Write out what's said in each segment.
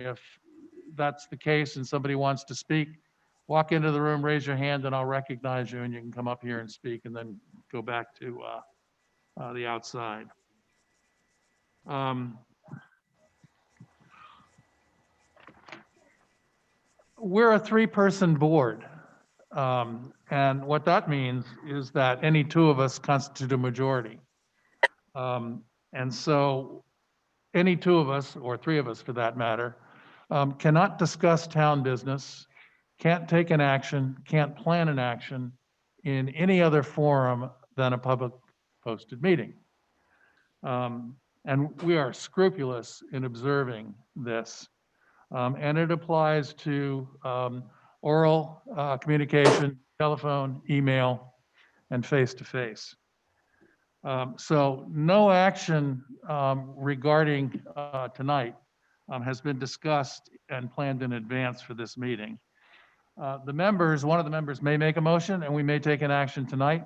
if that's the case and somebody wants to speak, walk into the room, raise your hand, and I'll recognize you, and you can come up here and speak, and then go back to the outside. We're a three-person board. And what that means is that any two of us constitute a majority. And so any two of us, or three of us for that matter, cannot discuss town business, can't take an action, can't plan an action in any other forum than a public posted meeting. And we are scrupulous in observing this. And it applies to oral communication, telephone, email, and face-to-face. So no action regarding tonight has been discussed and planned in advance for this meeting. The members, one of the members may make a motion and we may take an action tonight.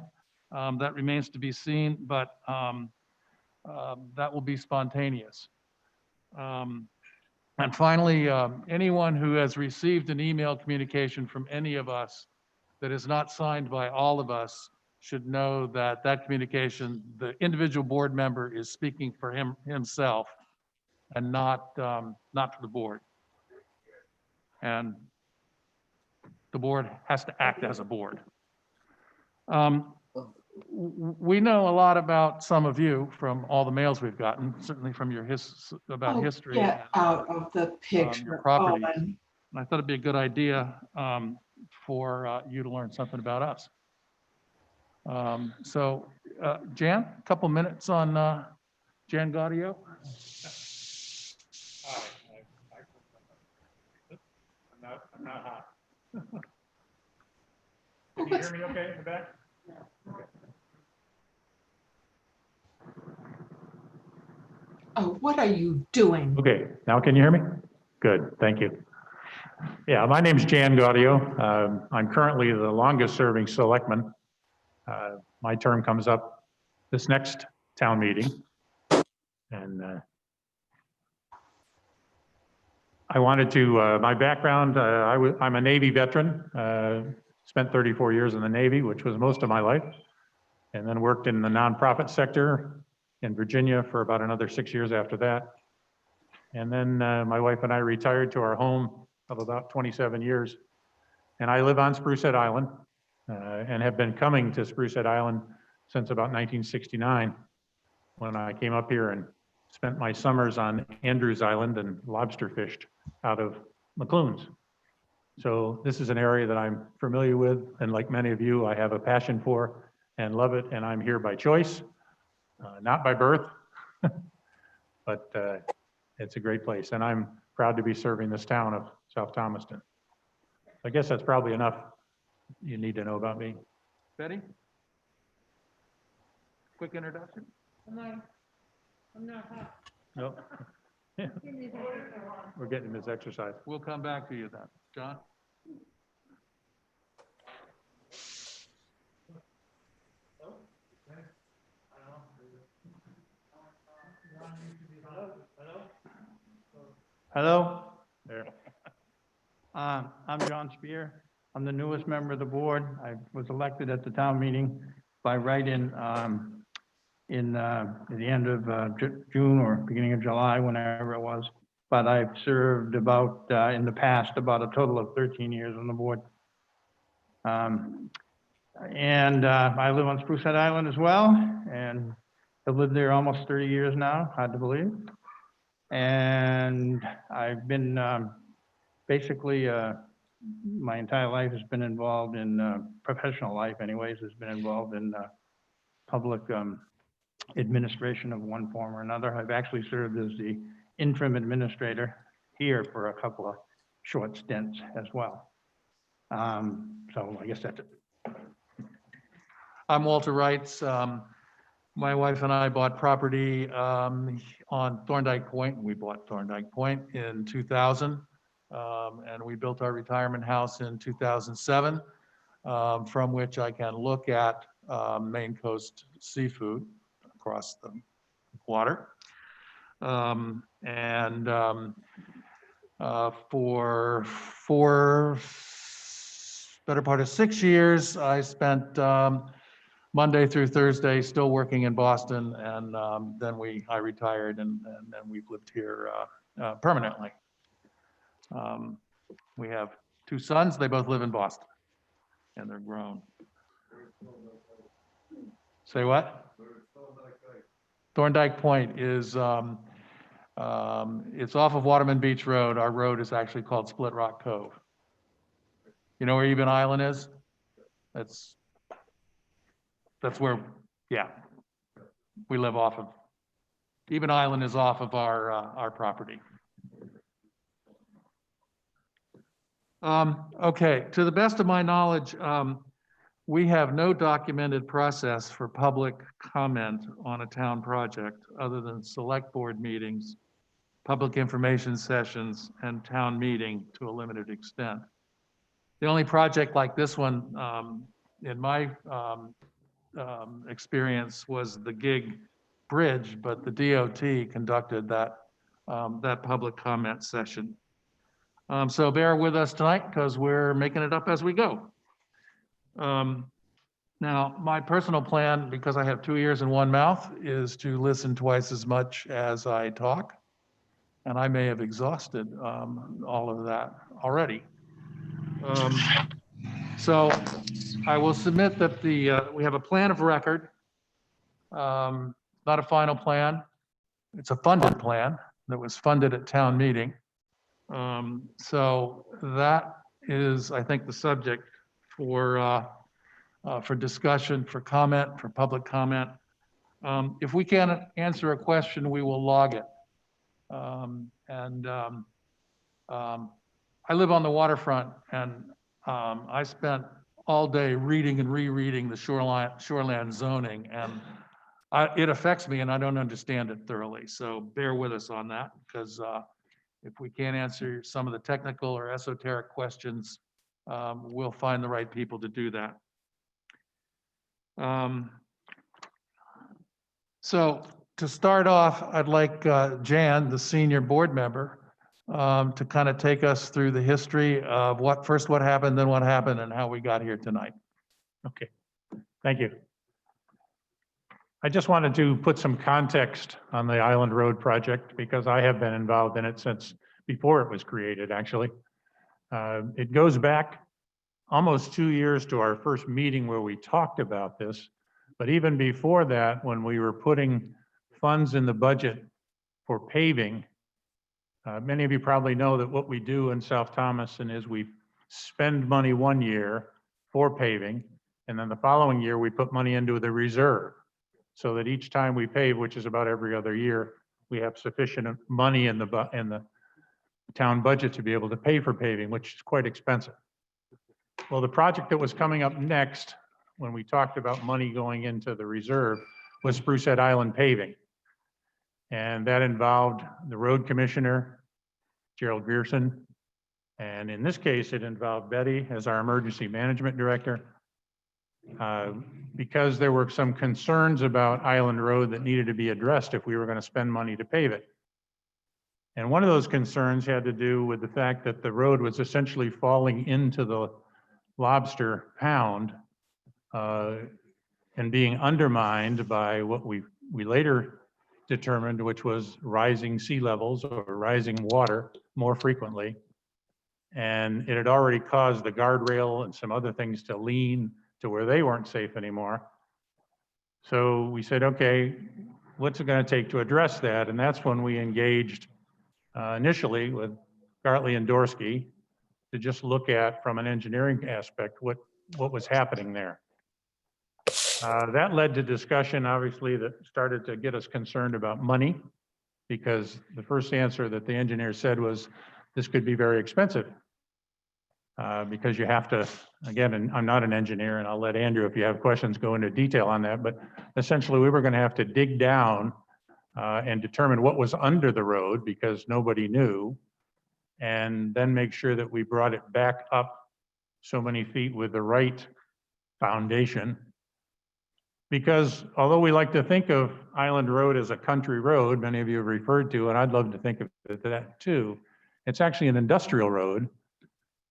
That remains to be seen, but that will be spontaneous. And finally, anyone who has received an email communication from any of us that is not signed by all of us should know that that communication, the individual board member is speaking for himself and not for the board. And the board has to act as a board. We know a lot about some of you from all the mails we've gotten, certainly from your history. Get out of the Your picture. properties. Owen. And I thought it'd be a good idea for you to learn something about us. So, Jan, a couple minutes on Jan Gaudio. I'm not hot. Can you hear me okay in the back? Okay. Oh, what are you doing? Okay, now can you hear me? Good, thank you. Yeah, my name's Jan Gaudio. I'm currently the longest serving selectman. My term comes up this next town meeting. And I wanted to, my background, I'm a Navy veteran, spent 34 years in the Navy, which was most of my life, and then worked in the nonprofit sector in Virginia for about another 6 years after that. And then my wife and I retired to our home of about 27 years. And I live on Sprucehead Island and have been coming to Sprucehead Island since about 1969, when I came up here and spent my summers on Andrews Island and lobster fished out of McClunes. So this is an area that I'm familiar with, and like many of you, I have a passion for and love it, and I'm here by choice, not by birth, but it's a great place, and I'm proud to be serving this town of South Thomaston. I guess that's probably enough you need to know about me. Betty? Quick introduction? I'm not hot. No. Yeah. We're getting this exercise. We'll come back to you then. John? Hello, There. I'm John Spear. I'm the newest member of the board. I was elected at the town meeting by write-in at the end of June or beginning of July, whenever it was. But I've served about, in the past, about a total of 13 years on the board. And I live on Sprucehead Island as well, and I've lived there almost 30 years now, hard to believe. And I've been basically, my entire life has been involved in, professional life anyways, has been involved in public administration of one form or another. I've actually served as the interim administrator here for a couple of short stints as well. So I guess that's it. I'm Walter Wrights. My wife and I bought property on Thorndike Point. We bought Thorndike Point in 2000, and we built our retirement house in 2007, from which I can look at Maine Coast seafood across the water. For better part of 6 years, I spent Monday through Thursday still working in Boston, and then I retired, and then we've lived here permanently. We have 2 sons. They both live in Boston, and they're grown. Say what? Thorndike Point is, it's off of Waterman Beach Road. Our road is actually called Split Rock Cove. You know where Eben Island is? That's where, yeah, we live off of. Eben Island is off of our property. Okay, to the best of my knowledge, we have no documented process for public comment on a town project other than select board meetings, public information sessions, and town meeting to a limited extent. The only project like this one, in my experience, was the Gig Bridge, but the DOT conducted that public comment session. So bear with us tonight because we're making it up as we go. Now, my personal plan, because I have 2 ears and 1 mouth, is to listen twice as much as I talk. And I may have exhausted all of that already. So I will submit that we have a plan of record. Not a final plan. It's a funded plan that was funded at town meeting. So that is, I think, the subject for discussion, for comment, for public comment. If we can't answer a question, we will log it. I live on the waterfront, and I spent all day reading and rereading the shoreland zoning, and it affects me, and I don't understand it thoroughly. So bear with us on that, because if we can't answer some of the technical or esoteric questions, we'll find the right people to do that. So to start off, I'd like Jan, the senior board member, to kind of take us through the history of what happened, then what happened, and how we got here tonight. Okay, thank you. I just wanted to put some context on the Island Road project because I have been involved in it since before it was created, actually. It goes back almost 2 years to our first meeting where we talked about this. But even before that, when we were putting funds in the budget for paving, many of you probably know that what we do in South Thomaston is we spend money 1 year for paving, and then the following year we put money into the reserve so that each time we pave, which is about every other year, we have sufficient money in the town budget to be able to pay for paving, which is quite expensive. Well, the project that was coming up next, when we talked about money going into the reserve, was Sprucehead Island paving. And that involved the road commissioner, Gerald Grierson. And in this case, it involved Betty as our emergency management director, because there were some concerns about Island Road that needed to be addressed if we were going to spend money to pave it. And one of those concerns had to do with the fact that the road was essentially falling into the lobster pound and being undermined by what we later determined, which was rising sea levels or rising water more frequently. And it had already caused the guardrail and some other things to lean to where they weren't safe anymore. So we said, okay, what's it going to take to address that? And that's when we engaged initially with Gartley and Dorsey to just look at, from an engineering aspect, what was happening there. That led to discussion, obviously, that started to get us concerned about money, because the first answer that the engineer said was, this could be very expensive. Because you have to, again, and I'm not an engineer, and I'll let Andrew, if you have questions, go into detail on that, but essentially we were going to have to dig down and determine what was under the road, because nobody knew, and then make sure that we brought it back up so many feet with the right foundation. Because although we like to think of Island Road as a country road, many of you have referred to, and I'd love to think of it that too, It's actually an industrial road.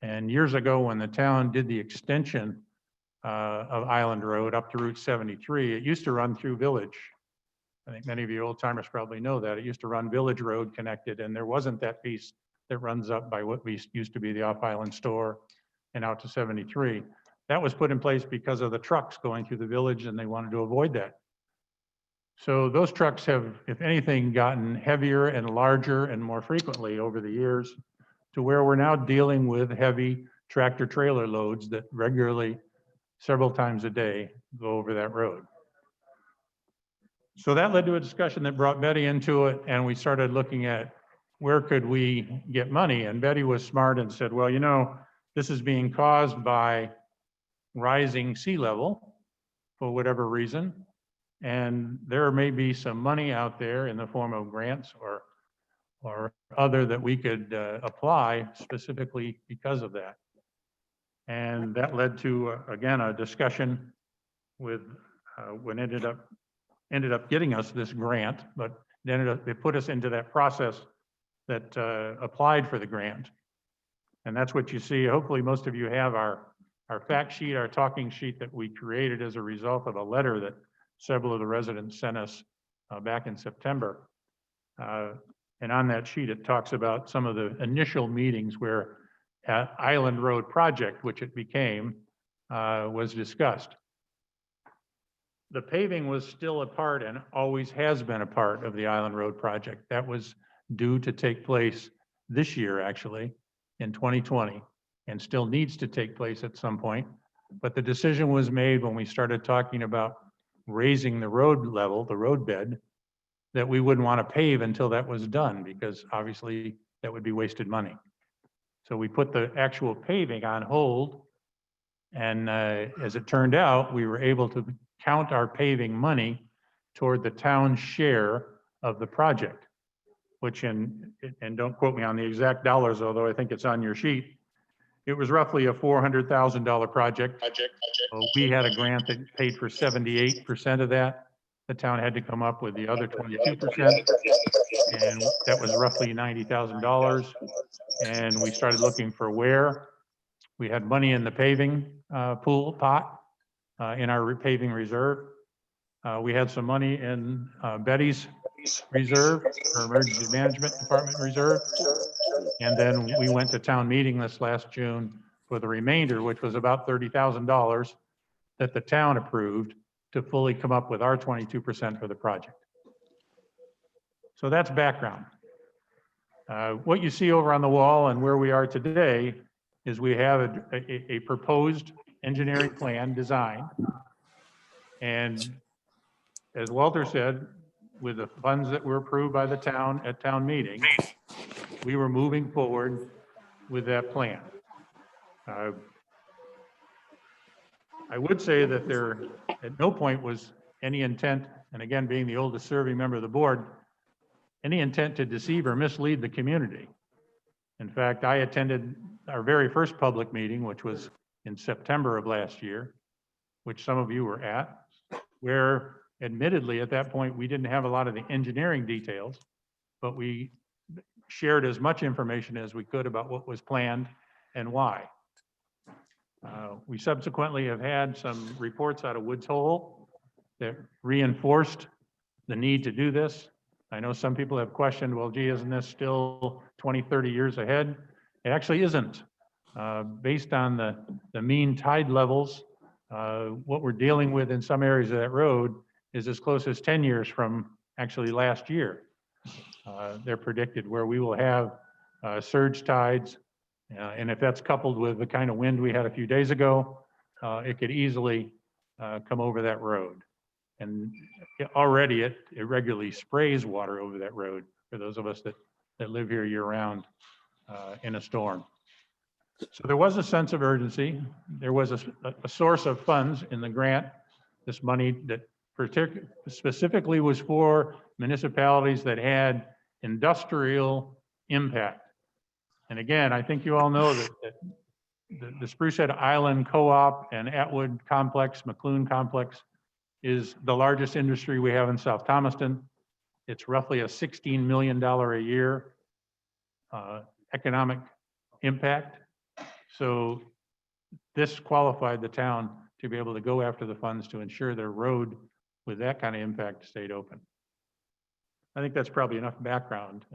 And years ago, when the town did the extension of Island Road up to Route 73, it used to run through Village. I think many of you old timers probably know that. It used to run Village Road connected, and there wasn't that piece that runs up by what used to be the off-island store and out to 73. That was put in place because of the trucks going through the village, and they wanted to avoid that. So those trucks have, if anything, gotten heavier and larger and more frequently over the years, to where we're now dealing with heavy tractor trailer loads that regularly, several times a day, go over that road. So that led to a discussion that brought Betty into it, and we started looking at where could we get money? And Betty was smart and said, well, you know, this is being caused by rising sea level for whatever reason. And there may be some money out there in the form of grants or other that we could apply specifically because of that. And that led to, again, a discussion with what ended up getting us this grant, but it put us into that process that applied for the grant. And that's what you see. Hopefully most of you have our fact sheet, our talking sheet that we created as a result of a letter that several of the residents sent us back in September. And on that sheet, it talks about some of the initial meetings where Island Road project, which it became, was discussed. The paving was still a part and always has been a part of the Island Road project. That was due to take place this year, actually, in 2020, and still needs to take place at some point. But the decision was made when we started talking about raising the road level, the road bed, that we wouldn't want to pave until that was done, because obviously that would be wasted money. So we put the actual paving on hold. And as it turned out, we were able to count our paving money toward the town's share of the project, which and don't quote me on the exact dollars, although I think it's on your sheet. It was roughly a $400,000 project. We had a grant that paid for 78% of that. The town had to come up with the other 22%, and that was roughly $90,000. And we started looking for where. We had money in the paving pool pot in our paving reserve. We had some money in Betty's reserve, or emergency management department reserve. And then we went to town meeting this last June for the remainder, which was about $30,000 that the town approved to fully come up with our 22% for the project. So that's background. What you see over on the wall and where we are today is we have a proposed engineering plan design. And as Walter said, with the funds that were approved by the town at town meeting, we were moving forward with that plan. I would say that there at no point was any intent, and again, being the oldest serving member of the board, any intent to deceive or mislead the community. In fact, I attended our very first public meeting, which was in September of last year, which some of you were at, where admittedly at that point, we didn't have a lot of the engineering details, but we shared as much information as we could about what was planned and why. We subsequently have had some reports out of Woods Hole that reinforced the need to do this. I know some people have questioned, well, gee, isn't this still 20, 30 years ahead? It actually isn't. Based on the mean tide levels, what we're dealing with in some areas of that road is as close as 10 years from actually last year. They're predicted where we will have surge tides. And if that's coupled with the kind of wind we had a few days ago, it could easily come over that road. And already it regularly sprays water over that road for those of us that live here year round in a storm. So there was a sense of urgency. There was a source of funds in the grant, this money that specifically was for municipalities that had industrial impact. And again, I think you all know that the Sprucehead Island Co-op and Atwood Complex, McLoone Complex, is the largest industry we have in South Thomaston. It's roughly a $16 million a year economic impact. So this qualified the town to be able to go after the funds to ensure their road with that kind of impact stayed open. I think that's probably enough background,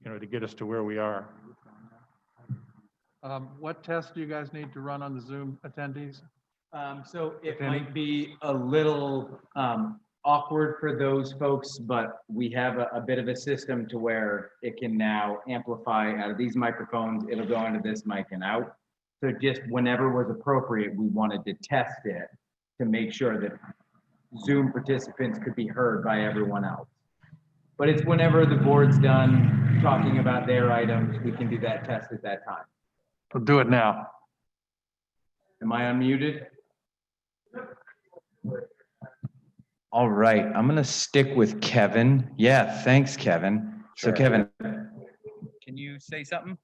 to get us to where we are. What tests do you guys need to run on the Zoom attendees? So it If any. might be a little awkward for those folks, but we have a bit of a system to where it can now amplify out of these microphones, it'll go into this mic and out. So just whenever was appropriate, we wanted to test it to make sure that Zoom participants could be heard by everyone else. But it's whenever the board's done talking about their items, we can do that test at that time. We'll do it now. Am I unmuted? All right, I'm gonna stick with Kevin. Yeah, thanks, Kevin. So Sure. Kevin, can you say something?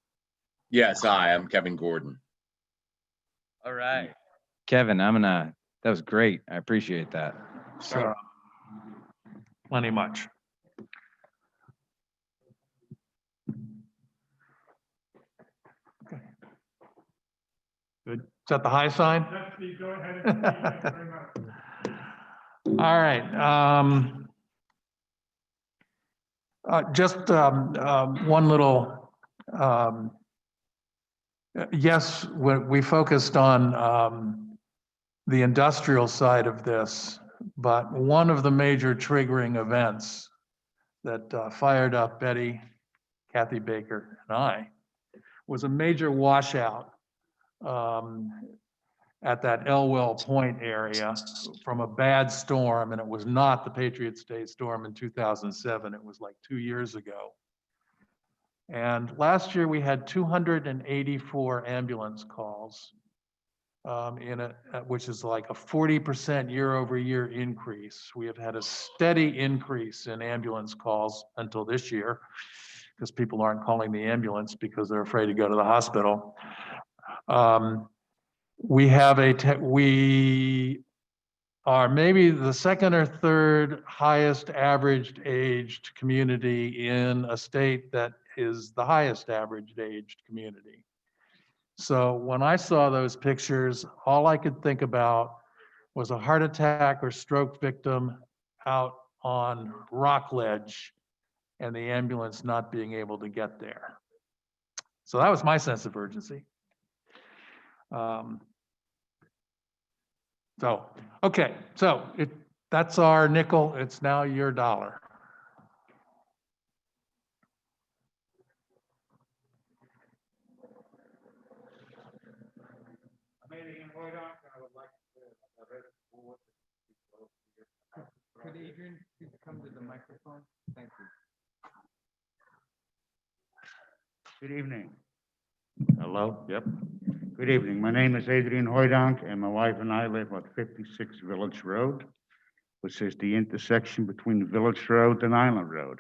Yes, hi, I'm Kevin Gordon. All right. Kevin, that was great. I appreciate that. So, plenty much. Okay. Good. Is that the high sign? Go ahead and speak. Thank you very much. All right. Just one little, yes, we focused on the industrial side of this, but one of the major triggering events that fired up Betty, Kathy Baker, and I was a major washout at that Elwell Point area from a bad storm, and it was not the Patriots Day storm in 2007. It was like 2 years ago. And last year we had 284 ambulance calls, which is like a 40% year-over-year increase. We have had a steady increase in ambulance calls until this year, because people aren't calling the ambulance because they're afraid to go to the hospital. We are maybe the second or third highest averaged aged community in a state that is the highest averaged aged community. So when I saw those pictures, all I could think about was a heart attack or stroke victim out on Rockledge and the ambulance not being able to get there. So that was my sense of urgency. Okay, so that's our nickel. It's now your dollar. Could Adrian please come to the microphone? Thank you. Good evening. Hello, yep. Good evening. My name is Adrian Hoydonk, and my wife and I live at 56 Village Road, which is the intersection between Village Road and Island Road.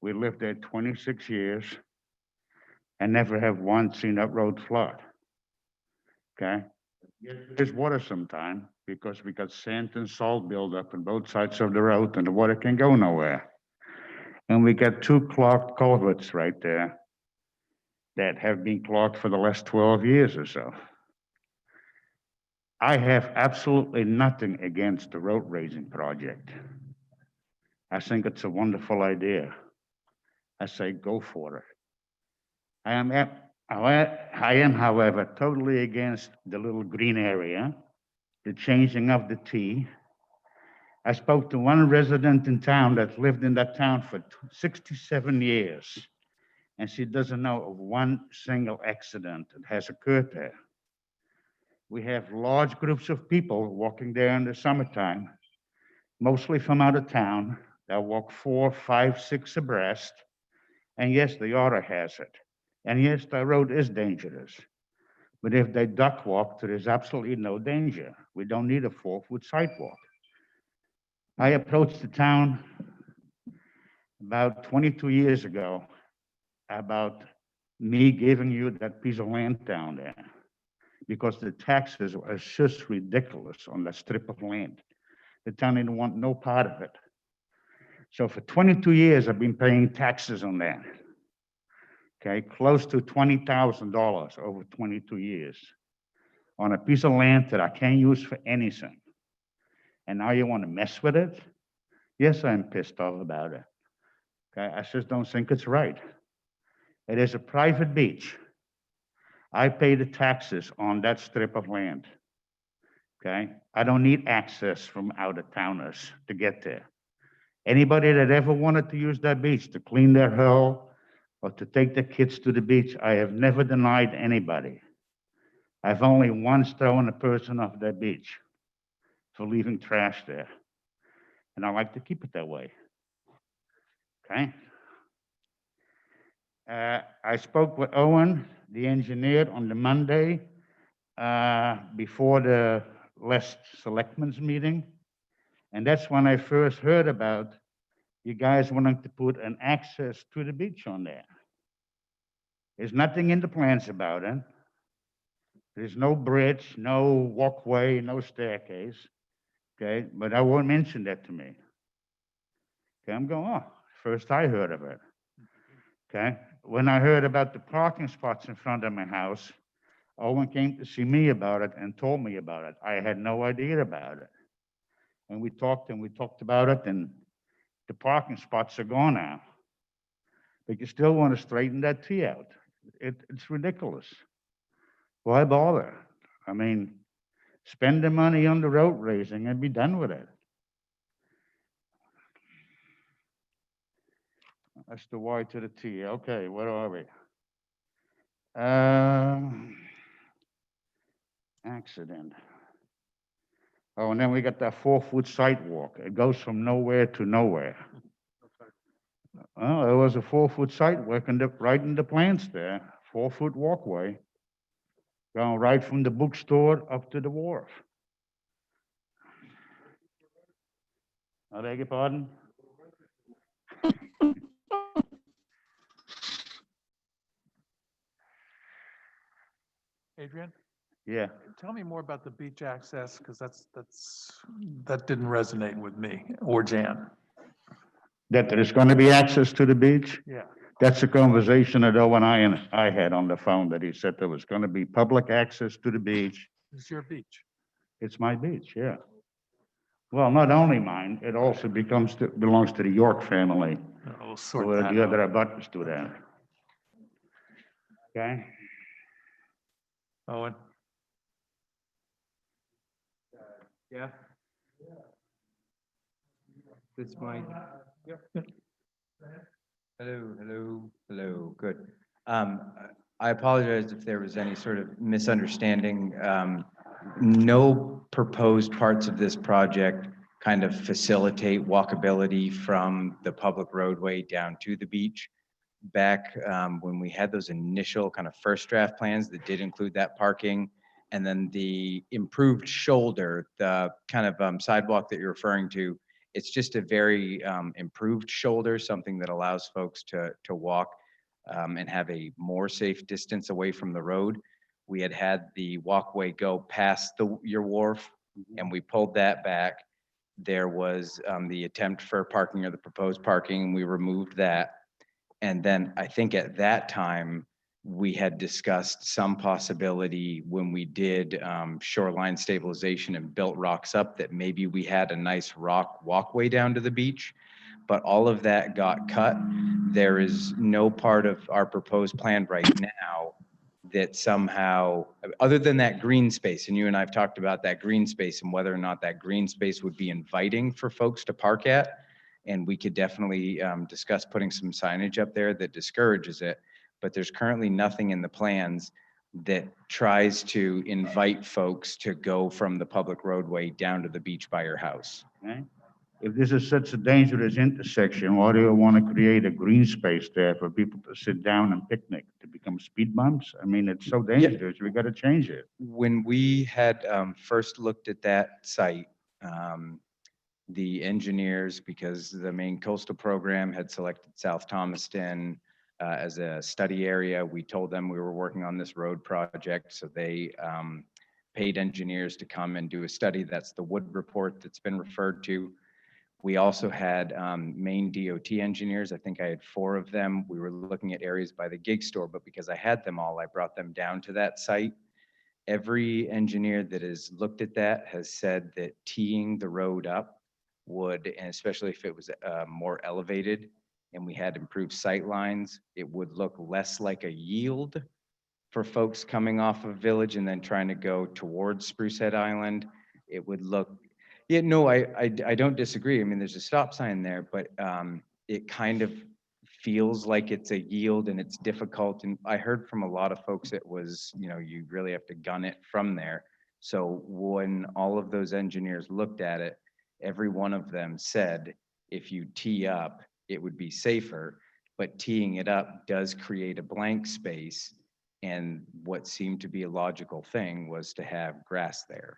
We lived there 26 years and never have once seen that road flood. Okay? There's water sometime because we got sand and salt buildup on both sides of the road and the water can go nowhere. And we got 2 clogged culverts right there that have been clogged for the last 12 years or so. I have absolutely nothing against the road raising project. I think it's a wonderful idea. I say go for it. I am, however, totally against the little green area, the changing of the T. I spoke to one resident in town that lived in that town for 67 years. And she doesn't know of one single accident that has occurred there. We have large groups of people walking there in the summertime, mostly from out of town. They'll walk 4, 5, 6 abreast. And yes, the order has it. And yes, the road is dangerous. But if they duck walk, there is absolutely no danger. We don't need a 4-foot sidewalk. I approached the town about 22 years ago about me giving you that piece of land down there because the taxes are just ridiculous on that strip of land. The town didn't want no part of it. So for 22 years, I've been paying taxes on that. okay, close to $20,000 over 22 years on a piece of land that I can't use for anything. And now you want to mess with it? Yes, I'm pissed off about it. Okay, I just don't think it's right. It is a private beach. I pay the taxes on that strip of land. Okay, I don't need access from out-of-towners to get there. Anybody that ever wanted to use that beach to clean their hull or to take their kids to the beach, I have never denied anybody. I've only once thrown a person off that beach for leaving trash there. And I like to keep it that way. Okay? I spoke with Owen, the engineer, on the Monday before the last selectmen's meeting. And that's when I first heard about you guys wanting to put an access to the beach on there. There's nothing in the plans about it. There's no bridge, no walkway, no staircase. Okay, but I won't mention that to me. Okay, I'm going, oh, first I heard of it. Okay, when I heard about the parking spots in front of my house, Owen came to see me about it and told me about it. I had no idea about it. And we talked about it, and the parking spots are gone now. But you still want to straighten that T out. It's ridiculous. Why bother? I mean, spend the money on the road raising and be done with it. That's the Y to the T. Okay, where are we? Accident. Oh, and then we got that 4-foot sidewalk. It goes from nowhere to nowhere. Oh, there was a 4-foot sidewalk right in the plans there, 4-foot walkway. Going right from the bookstore up to the wharf. I beg your pardon? Adrian, Yeah. tell me more about the beach access, because that didn't resonate with me or Jan. That there is going to be access to the beach? Yeah. That's a conversation that Owen and I had on the phone, that he said there was going to be public access to the beach. It's your beach. It's my beach, yeah. Well, not only mine, it also belongs to the York family. We'll sort Where that the other out. abutters do that. Okay? Owen, Yeah. This mic. Hello, good. I apologize if there was any sort of misunderstanding. No proposed parts of this project kind of facilitate walkability from the public roadway down to the beach. Back when we had those initial kind of first draft plans that did include that parking, and then the improved shoulder, the kind of sidewalk that you're referring to, it's just a very improved shoulder, something that allows folks to walk and have a more safe distance away from the road. We had the walkway go past your wharf, and we pulled that back. There was the attempt for parking, or the proposed parking, and we removed that. And then I think at that time, we had discussed some possibility when we did shoreline stabilization and built rocks up, that maybe we had a nice rock walkway down to the beach, but all of that got cut. There is no part of our proposed plan right now that somehow, other than that green space, and you and I have talked about that green space and whether or not that green space would be inviting for folks to park at. And we could definitely discuss putting some signage up there that discourages it. But there's currently nothing in the plans that tries to invite folks to go from the public roadway down to the beach by your house. Okay? If this is such a dangerous intersection, why do you want to create a green space there for people to sit down and picnic, to become speed bumps? I mean, it's so dangerous, we got to change it. When we had first looked at that site, the engineers, because the Maine Coastal Program had selected South Thomaston as a study area, we told them we were working on this road project, so they paid engineers to come and do a study. That's the Wood report that's been referred to. We also had Maine DOT engineers. I think I had 4 of them. We were looking at areas by the gig store, but because I had them all, I brought them down to that site. Every engineer that has looked at that has said that teeing the road up would, and especially if it was more elevated and we had improved sight lines, it would look less like a yield for folks coming off of Village and then trying to go towards Sprucehead Island. It would look, yeah, no, I don't disagree. I mean, there's a stop sign there, but it kind of feels like it's a yield and it's difficult. And I heard from a lot of folks, it was, you know, you really have to gun it from there. So when all of those engineers looked at it, every one of them said, if you tee up, it would be safer, but teeing it up does create a blank space. And what seemed to be a logical thing was to have grass there.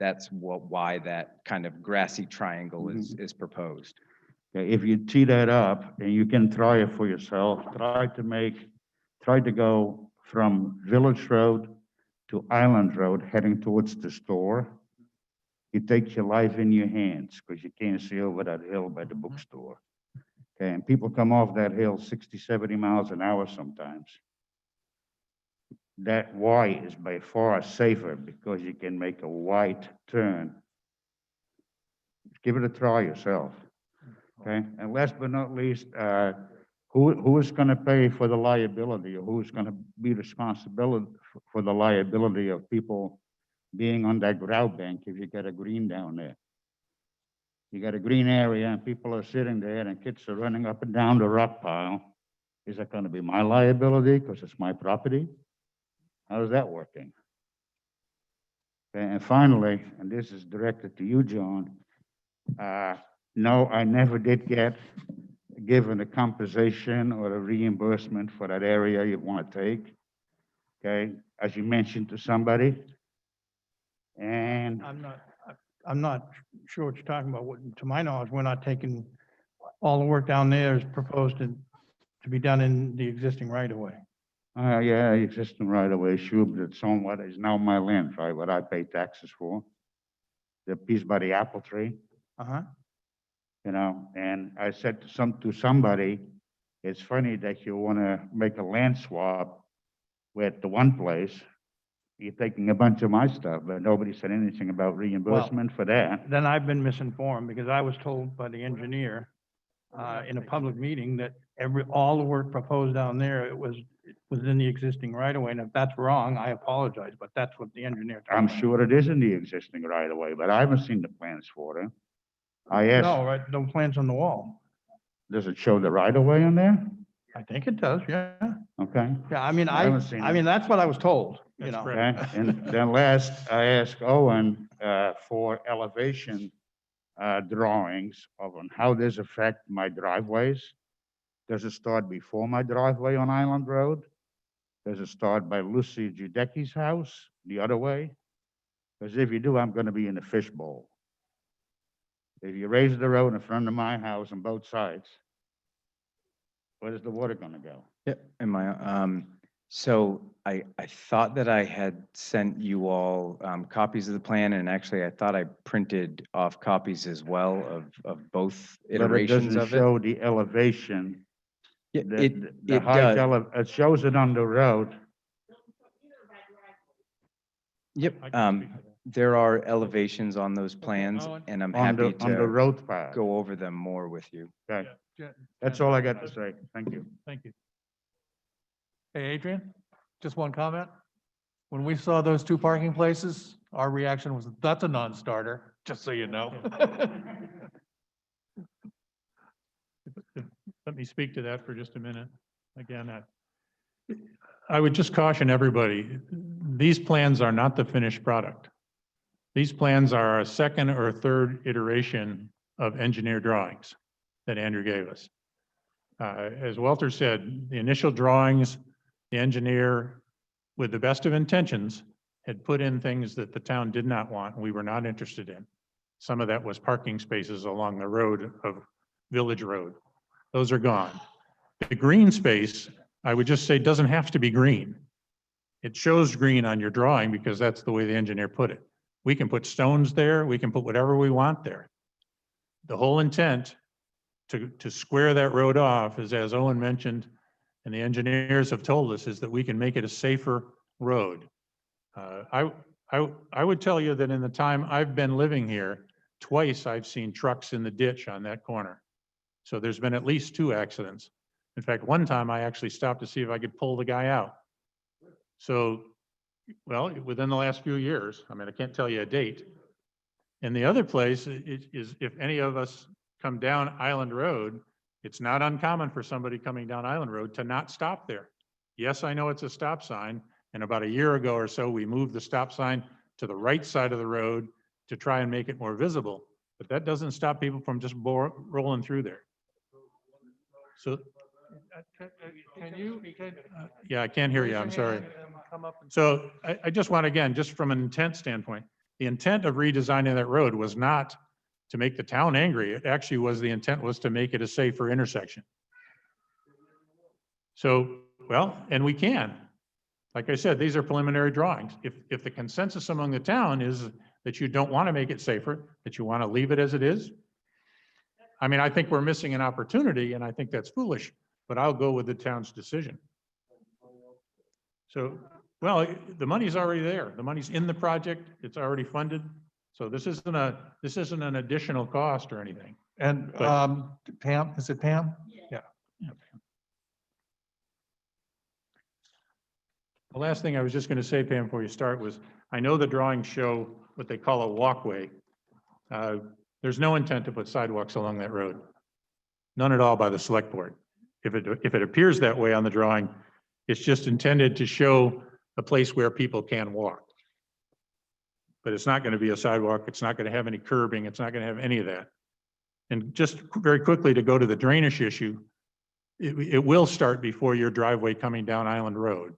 That's why that kind of grassy triangle is proposed. Okay, if you tee that up and you can try it for yourself, try to go from Village Road to Island Road, heading towards the store. You take your life in your hands because you can't see over that hill by the bookstore. Okay, and people come off that hill 60, 70 miles an hour sometimes. That Y is by far safer because you can make a wide turn. Give it a try yourself. Okay, and last but not least, who is going to pay for the liability, or who's going to be responsible for the liability of people being on that grout bank if you get a green down there? You got a green area and people are sitting there and kids are running up and down the rock pile. Is that going to be my liability because it's my property? How is that working? Okay, and finally, and this is directed to you, John, no, I never did get given a compensation or a reimbursement for that area you want to take. Okay, as you mentioned to somebody. And I'm not sure what you're talking about. To my knowledge, we're not taking, all the work down there is proposed to be done in the existing right of way. yeah, existing right of way, sure, but it's on what is now my land, right? What I pay taxes for. The piece by the apple tree. Uh-huh. You know, and I said to somebody, it's funny that you want to make a land swap with the one place. You're taking a bunch of my stuff, but nobody said anything about reimbursement for that. Then I've been misinformed because I was told by the engineer in a public meeting that all the work proposed down there, it was within the existing right of way. And if that's wrong, I apologize, but that's what the engineer told I'm me. sure it is in the existing right of way, but I haven't seen the plans for it. I asked, No, right, no plans on the wall. does it show the right of way on there? I think it does, yeah. Okay. Yeah, I mean, I haven't seen it. that's what I was told, you That's know. correct. Okay, and then last, I asked Owen for elevation drawings of on how this affect my driveways. Does it start before my driveway on Island Road? Does it start by Lucy Judecki's house the other way? Because if you do, I'm going to be in the fishbowl. If you raise the road in front of my house on both sides, where is the water going to go? Yeah, so I thought that I had sent you all copies of the plan, and actually I thought I printed off copies as well of both But it iterations doesn't of it. show the elevation. Yeah, The it height does. it shows it on the road. Yep, I can speak to that. there are elevations on those plans, Owen? and I'm On happy the to road path. go over them more with you. Okay, Yeah, that's all I got to say. Thank you. Thank you. Hey, Adrian, just one comment. When we saw those 2 parking places, our reaction was, that's a non-starter, just so you know. Let me speak to that for just a minute. Again, I would just caution everybody, these plans are not the finished product. These plans are a second or third iteration of engineer drawings that Andrew gave us. As Walter said, the initial drawings, the engineer, with the best of intentions, had put in things that the town did not want and we were not interested in. Some of that was parking spaces along the road of Village Road. Those are gone. The green space, I would just say, doesn't have to be green. It shows green on your drawing because that's the way the engineer put it. We can put stones there, we can put whatever we want there. the whole intent to square that road off is, as Owen mentioned, and the engineers have told us, is that we can make it a safer road. I would tell you that in the time I've been living here, twice I've seen trucks in the ditch on that corner. So there's been at least 2 accidents. In fact, one time I actually stopped to see if I could pull the guy out. So, well, within the last few years, I mean, I can't tell you a date. And the other place is if any of us come down Island Road, it's not uncommon for somebody coming down Island Road to not stop there. Yes, I know it's a stop sign, and about a year ago or so, we moved the stop sign to the right side of the road to try and make it more visible. But that doesn't stop people from just rolling through there. So, yeah, I can't hear you, I'm sorry. So I just want, again, just from an intent standpoint, the intent of redesigning that road was not to make the town angry. It actually was, the intent was to make it a safer intersection. So, well, and we can. Like I said, these are preliminary drawings. If the consensus among the town is that you don't want to make it safer, that you want to leave it as it is, I mean, I think we're missing an opportunity, and I think that's foolish, but I'll go with the town's decision. So, well, the money's already there. The money's in the project. It's already funded. So this isn't an additional cost or anything. And But- Pam, is it Pam? Yeah. The last thing I was just going to say, Pam, before you start was, I know the drawings show what they call a walkway. There's no intent to put sidewalks along that road. None at all by the select board. If it appears that way on the drawing, it's just intended to show a place where people can walk. But it's not going to be a sidewalk. It's not going to have any curbing. It's not going to have any of that. And just very quickly to go to the drainage issue, it will start before your driveway coming down Island Road.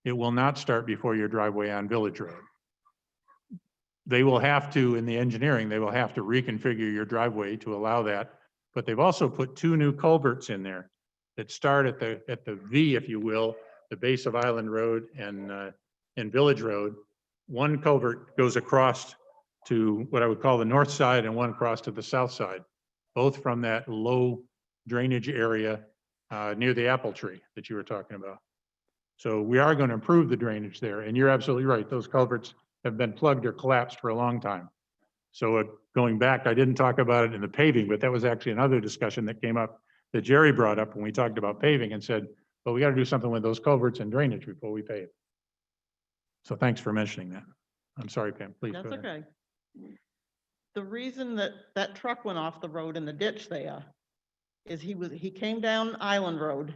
It will not start before your driveway on Village Road. They will have to, in the engineering, they will have to reconfigure your driveway to allow that. But they've also put 2 new culverts in there that start at the V, if you will, the base of Island Road and Village Road. One culvert goes across to what I would call the north side and one across to the south side, both from that low drainage area near the apple tree that you were talking about. So we are going to improve the drainage there. And you're absolutely right. Those culverts have been plugged or collapsed for a long time. So going back, I didn't talk about it in the paving, but that was actually another discussion that came up that Jerry brought up when we talked about paving and said, well, we got to do something with those culverts and drainage before we pave. So thanks for mentioning that. I'm sorry, Pam, please go That's ahead. okay. The reason that truck went off the road in the ditch there is he came down Island Road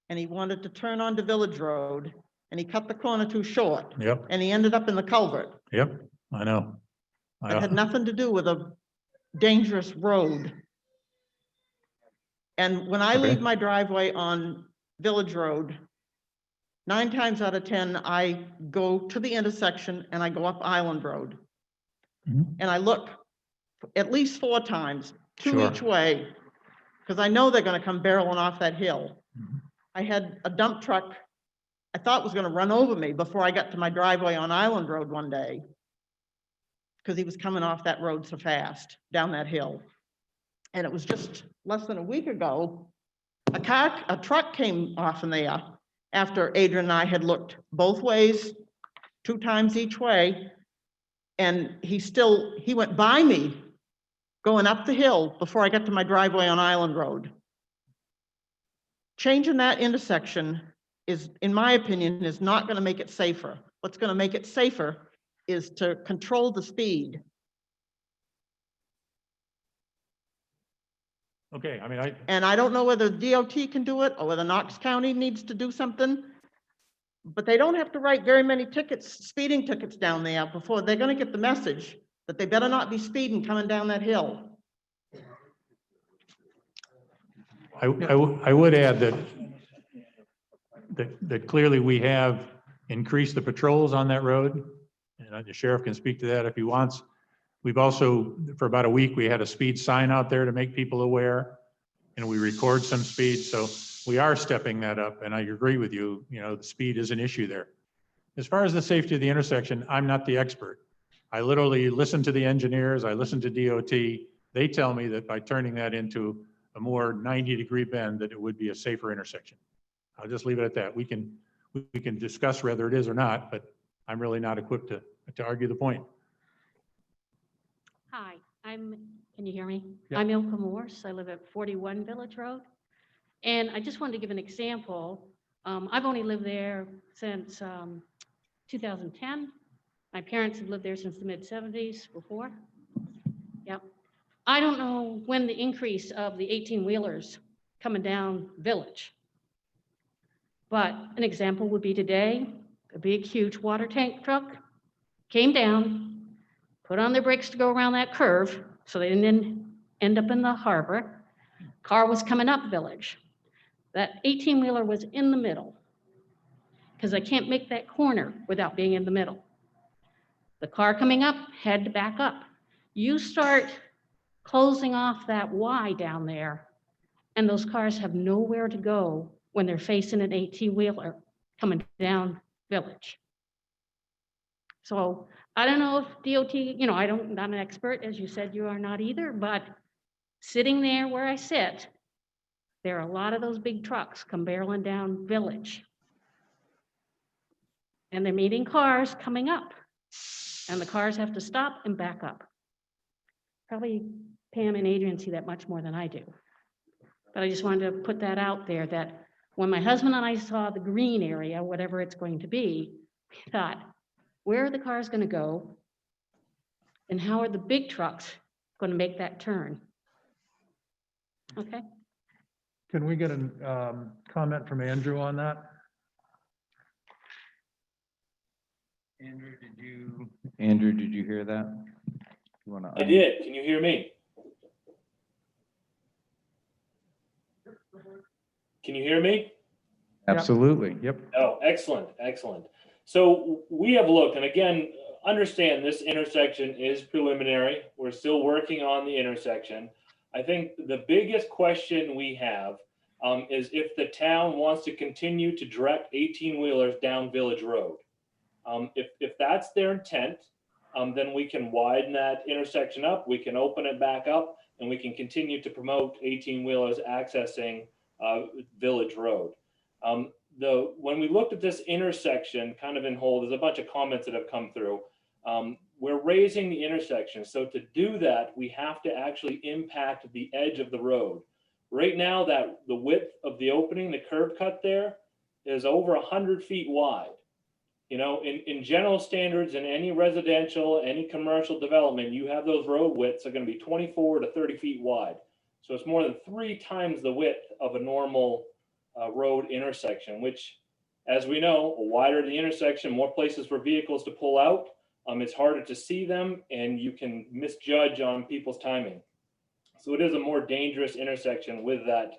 and he wanted to turn onto Village Road and he cut the corner too short Yep, and he ended up in the culvert. yep, I know. That had nothing to do with a dangerous road. And when I Okay. leave my driveway on Village Road, 9 times out of 10, I go to the intersection and I go up Island Road. Mhm. And I look at least 4 times, 2 Sure. each way, because I know they're gonna come barreling off that hill. Mhm. I had a dump truck I thought was gonna run over me before I got to my driveway on Island Road one day, because he was coming off that road so fast, down that hill. And it was just less than a week ago, a truck came off in there after Adrian and I had looked both ways, 2 times each way. And he went by me going up the hill before I got to my driveway on Island Road. Changing that intersection is, in my opinion, is not going to make it safer. What's going to make it safer is to control the speed. Okay, I mean, And I don't know whether DOT can do it or whether Knox County needs to do something. But they don't have to write very many tickets, speeding tickets down there before they're gonna get the message that they better not be speeding coming down that hill. I would add that clearly we have increased the patrols on that road. And the sheriff can speak to that if he wants. We've also, for about a week, we had a speed sign out there to make people aware. And we record some speed, so we are stepping that up. And I agree with you, the speed is an issue there. As far as the safety of the intersection, I'm not the expert. I literally listen to the engineers, I listen to DOT, They tell me that by turning that into a more 90-degree bend, that it would be a safer intersection. I'll just leave it at that. We can discuss whether it is or not, but I'm really not equipped to argue the point. Hi, can you hear me? Yeah. I'm Ilka Morse. I live at 41 Village Road. And I just wanted to give an example. I've only lived there since 2010. My parents have lived there since the mid-70s before. Yep. I don't know when the increase of the 18-wheelers coming down Village. But an example would be today, a big, huge water tank truck came down, put on their brakes to go around that curve so they didn't end up in the harbor. Car was coming up Village. That 18-wheeler was in the middle because I can't make that corner without being in the middle. The car coming up had to back up. You start closing off that Y down there, and those cars have nowhere to go when they're facing an 18-wheeler coming down Village. So I don't know if DOT, I'm not an expert, as you said, you are not either, but sitting there where I sit, there are a lot of those big trucks come barreling down Village. And they're meeting cars coming up. And the cars have to stop and back up. Probably Pam and Adrian see that much more than I do. But I just wanted to put that out there, that when my husband and I saw the green area, whatever it's going to be, we thought, where are the cars going to go? And how are the big trucks going to make that turn? Okay. Can we get a comment from Andrew on that? Andrew, did you hear that? You wanna I did. Can you hear me? Can you hear me? Absolutely, yep. Oh, excellent, excellent. So we have looked, and again, understand this intersection is preliminary. We're still working on the intersection. I think the biggest question we have is if the town wants to continue to direct 18-wheelers down Village Road. If that's their intent, then we can widen that intersection up, we can open it back up, and we can continue to promote 18-wheelers accessing Village Road. When we looked at this intersection kind of in whole, there's a bunch of comments that have come through. We're raising the intersection. So to do that, we have to actually impact the edge of the road. Right now, that the width of the opening, the curb cut there, is over 100 feet wide. You know, in general standards, in any residential, any commercial development, you have those road widths are going to be 24 to 30 feet wide. So it's more than 3 times the width of a normal road intersection, which, as we know, the wider the intersection, more places for vehicles to pull out. It's harder to see them, and you can misjudge on people's timing. So it is a more dangerous intersection with that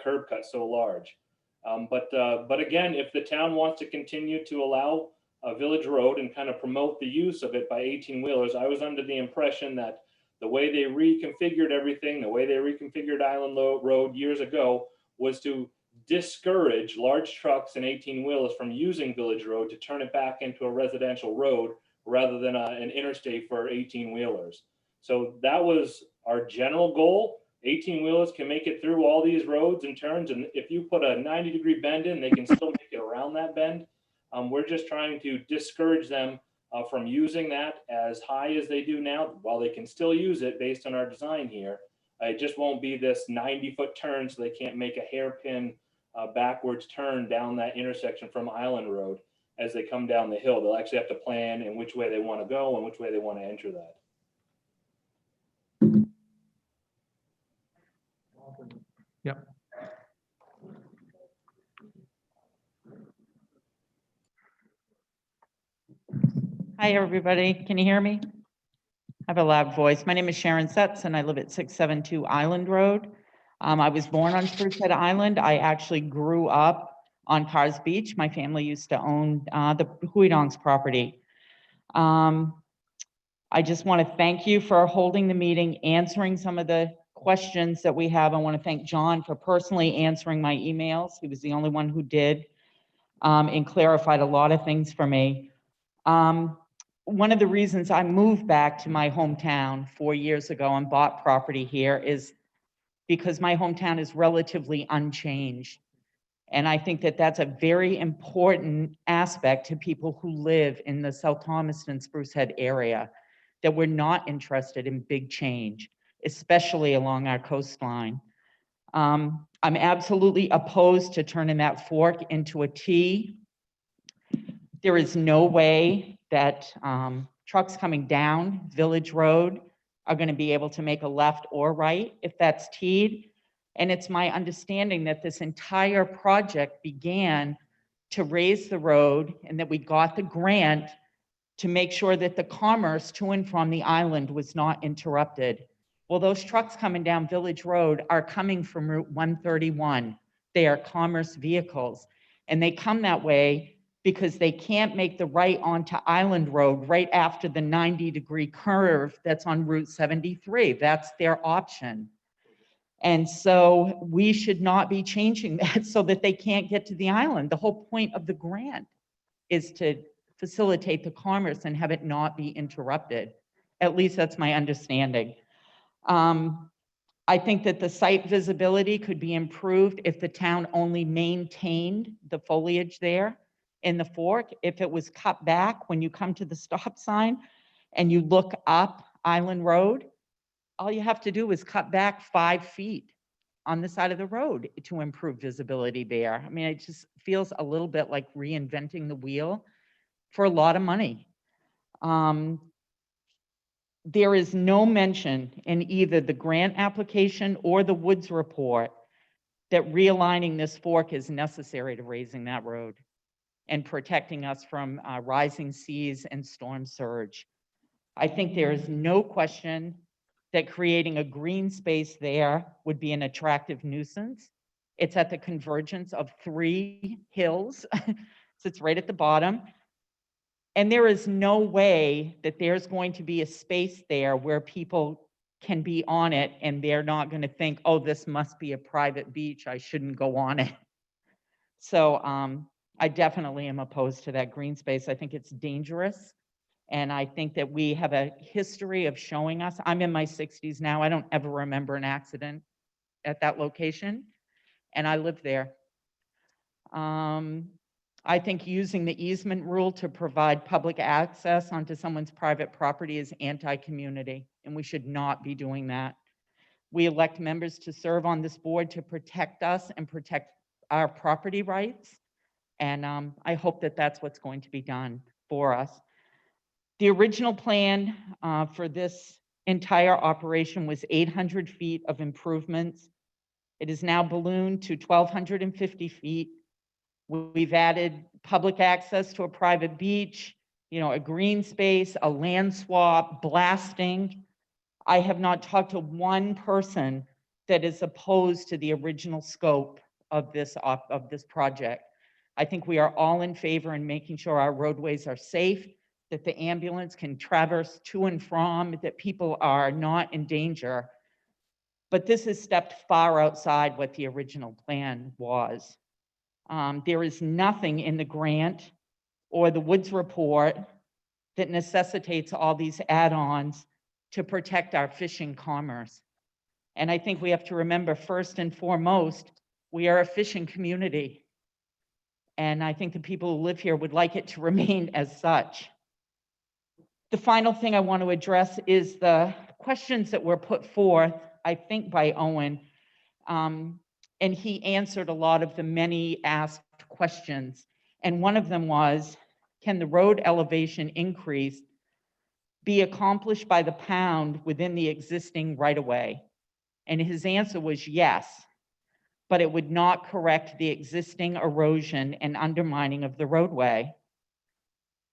curb cut so large. But again, if the town wants to continue to allow Village Road and kind of promote the use of it by 18-wheelers, I was under the impression that the way they reconfigured everything, the way they reconfigured Island Road years ago, was to discourage large trucks and 18-wheelers from using Village Road to turn it back into a residential road rather than an interstate for 18-wheelers. So that was our general goal. 18-wheelers can make it through all these roads and turns, and if you put a 90-degree bend in, they can still make it around that bend. We're just trying to discourage them from using that as high as they do now, while they can still use it based on our design here. It just won't be this 90-foot turn, so they can't make a hairpin backwards turn down that intersection from Island Road as they come down the hill. They'll actually have to plan in which way they want to go and which way they want to enter that. Yep. Hi, everybody. Can you hear me? I have a loud voice. My name is Sharon Setz, and I live at 672 Island Road. I was born on Sprucehead Island. I actually grew up on Cars Beach. My family used to own the Huidong's property. I just want to thank you for holding the meeting, answering some of the questions that we have. I want to thank John for personally answering my emails. He was the only one who did and clarified a lot of things for me. one of the reasons I moved back to my hometown 4 years ago and bought property here is because my hometown is relatively unchanged. And I think that that's a very important aspect to people who live in the South Thomaston, Spruce Head area, that we're not interested in big change, especially along our coastline. I'm absolutely opposed to turning that fork into a T. There is no way that trucks coming down Village Road are going to be able to make a left or right if that's T'd. And it's my understanding that this entire project began to raise the road and that we got the grant to make sure that the commerce to and from the island was not interrupted. Well, those trucks coming down Village Road are coming from Route 131. They are commerce vehicles, and they come that way because they can't make the right onto Island Road right after the 90-degree curve that's on Route 73. That's their option. And so we should not be changing that so that they can't get to the island. The whole point of the grant is to facilitate the commerce and have it not be interrupted. At least that's my understanding. I think that the site visibility could be improved if the town only maintained the foliage there in the fork. If it was cut back when you come to the stop sign and you look up Island Road, all you have to do is cut back 5 feet on the side of the road to improve visibility there. I mean, it just feels a little bit like reinventing the wheel for a lot of money. There is no mention in either the grant application or the Woods report that realigning this fork is necessary to raising that road and protecting us from rising seas and storm surge. I think there is no question that creating a green space there would be an attractive nuisance. It's at the convergence of 3 hills, so it's right at the bottom. And there is no way that there's going to be a space there where people can be on it and they're not going to think, oh, this must be a private beach, I shouldn't go on it. So I definitely am opposed to that green space. I think it's dangerous. And I think that we have a history of showing us, I'm in my 60s now, I don't ever remember an accident at that location, and I live there. I think using the easement rule to provide public access onto someone's private property is anti-community, and we should not be doing that. We elect members to serve on this board to protect us and protect our property rights, and I hope that that's what's going to be done for us. The original plan for this entire operation was 800 feet of improvements. It is now ballooned to 1,250 feet. We've added public access to a private beach, a green space, a land swap, blasting. I have not talked to one person that is opposed to the original scope of this project. I think we are all in favor in making sure our roadways are safe, that the ambulance can traverse to and from, that people are not in danger. But this has stepped far outside what the original plan was. There is nothing in the grant or the Woods report that necessitates all these add-ons to protect our fishing commerce. And I think we have to remember, first and foremost, we are a fishing community. And I think the people who live here would like it to remain as such. The final thing I want to address is the questions that were put forth, I think, by Owen. And he answered a lot of the many asked questions. And one of them was, can the road elevation increase be accomplished by the pound within the existing right-of-way? And his answer was yes, but it would not correct the existing erosion and undermining of the roadway.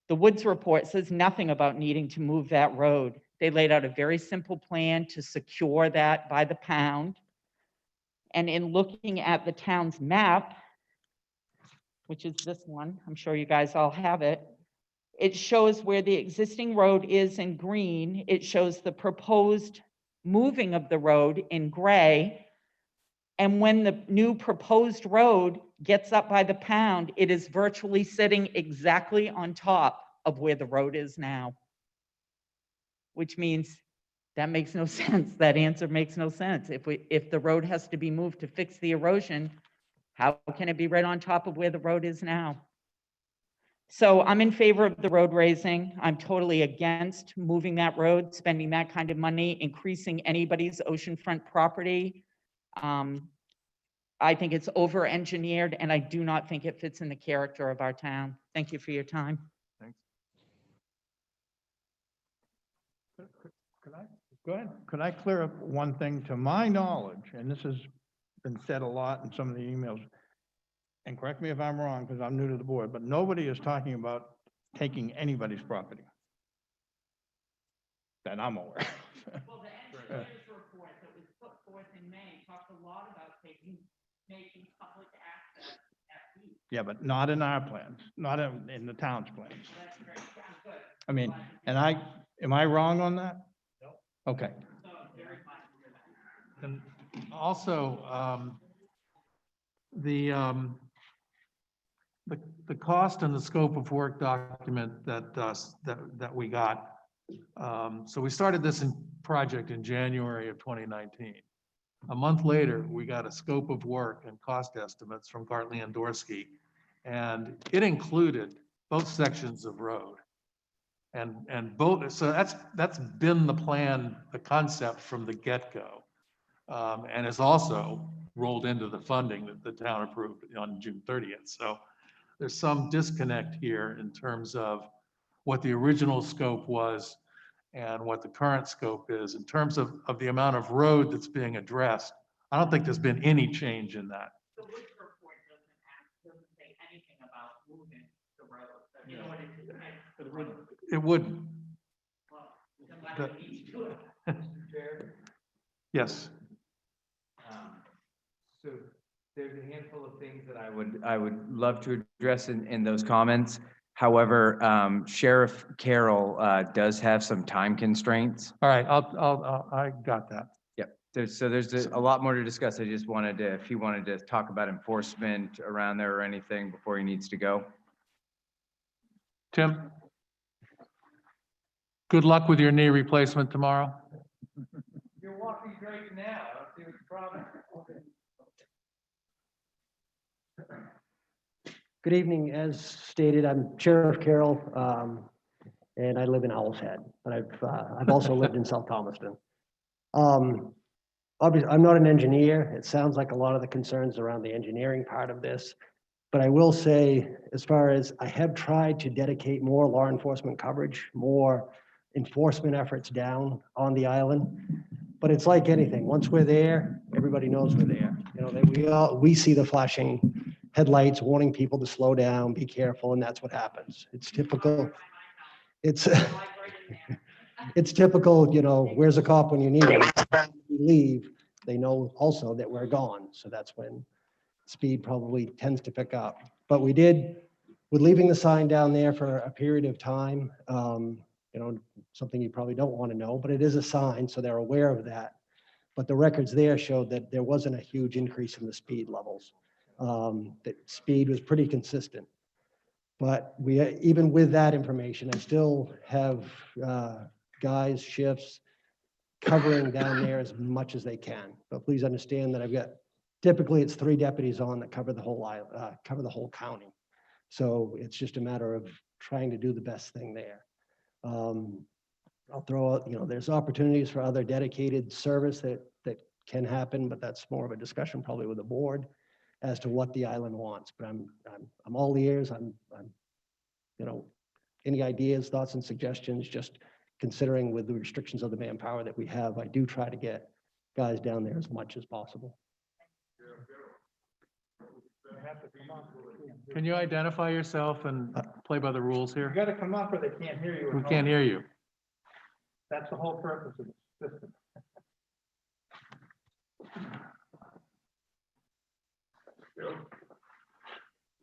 The Woods report says nothing about needing to move that road. They laid out a very simple plan to secure that by the pound. And in looking at the town's map, which is this one, I'm sure you guys all have it, it shows where the existing road is in green. It shows the proposed moving of the road in gray. And when the new proposed road gets up by the pound, it is virtually sitting exactly on top of where the road is now. which means that makes no sense. That answer makes no sense. If the road has to be moved to fix the erosion, how can it be right on top of where the road is now? So I'm in favor of the road raising. I'm totally against moving that road, spending that kind of money, increasing anybody's oceanfront property. I think it's over-engineered, and I do not think it fits in the character of our town. Thank you for your time. Could I clear up one thing? To my knowledge, and this has been said a lot in some of the emails, and correct me if I'm wrong, because I'm new to the board, but nobody is talking about taking anybody's property that I'm aware of. Well, the engineer's report that was put forth in May talked a lot about making public access at beach. Yeah, but not in our plans, not in the town's plans. That's great. Good. I mean, am I wrong on that? No. Okay. So very much. And also, the cost and the scope of work document that we got. So we started this project in January of 2019. A month later, we got a scope of work and cost estimates from Gartley and Dorsey, and it included both sections of road. And both, so that's been the plan, the concept from the get-go. And is also rolled into the funding that the town approved on June 30th. So there's some disconnect here in terms of what the original scope was and what the current scope is. In terms of the amount of road that's being addressed, I don't think there's been any change in that. The Woods report doesn't say anything about moving the road. So you know what it is? It wouldn't. Well, somebody needs to do it. Yes. So there's a handful of things that I would love to address in those comments. However, Sheriff Carroll does have some time constraints. All right, I got that. Yep. There's a lot more to discuss. I just wanted to, if he wanted to talk about enforcement around there or anything before he needs to go. Tim? Good luck with your knee replacement tomorrow. You're walking great now. I don't see what's the problem. Good evening. As stated, I'm Sheriff Carroll, and I live in Owl's Head, but I've also lived in South Thomaston. Obviously, I'm not an engineer. It sounds like a lot of the concerns around the engineering part of this, but I will say, as far as I have tried to dedicate more law enforcement coverage, more enforcement efforts down on the island. But it's like anything. Once we're there, everybody knows we're there. You know, we see the flashing headlights warning people to slow down, be careful, and that's what happens. It's typical. It's typical, you know, where's a cop when you need him? You leave, they know also that we're gone. So that's when speed probably tends to pick up. But we did, with leaving the sign down there for a period of time, you know, something you probably don't want to know, but it is a sign, so they're aware of that. But the records there showed that there wasn't a huge increase in the speed levels. That speed was pretty consistent. But we, even with that information, I still have guys, shifts covering down there as much as they can. But please understand that I've got, typically it's 3 deputies on that cover the whole island, cover the whole county. So it's just a matter of trying to do the best thing there. I'll throw out, you know, there's opportunities for other dedicated service that can happen, but that's more of a discussion probably with the board as to what the island wants. But I'm all ears. I'm you know, any ideas, thoughts, and suggestions, just considering with the restrictions of the manpower that we have, I do try to get guys down there as much as possible. Can you identify yourself and play by the rules You here? got to come up or they can't hear you. at We home. can't hear you. That's the whole purpose of the system.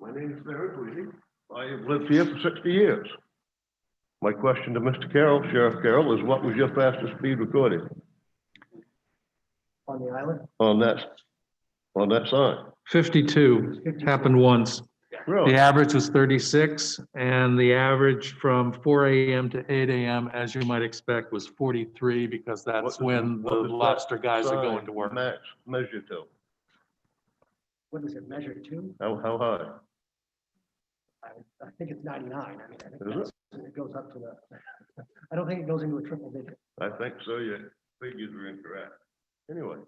My name is Larry Breeding. I have lived here for 60 years. My question to Mr. Carroll, Sheriff Carroll, is what was your fastest speed recorded On the island? on that sign? 52 happened once. Yeah. Really? The average was 36, and the average from 4 AM to 8 AM, as you might expect, was 43, because What that's does when what the does that lobster guys are going sign to work. Max measure to? What does it measure to? How high? I think it's 99. I mean, I think Is that's, it goes up to the, I don't think it goes into a triple digit. I think so, your figures are incorrect. Anyway.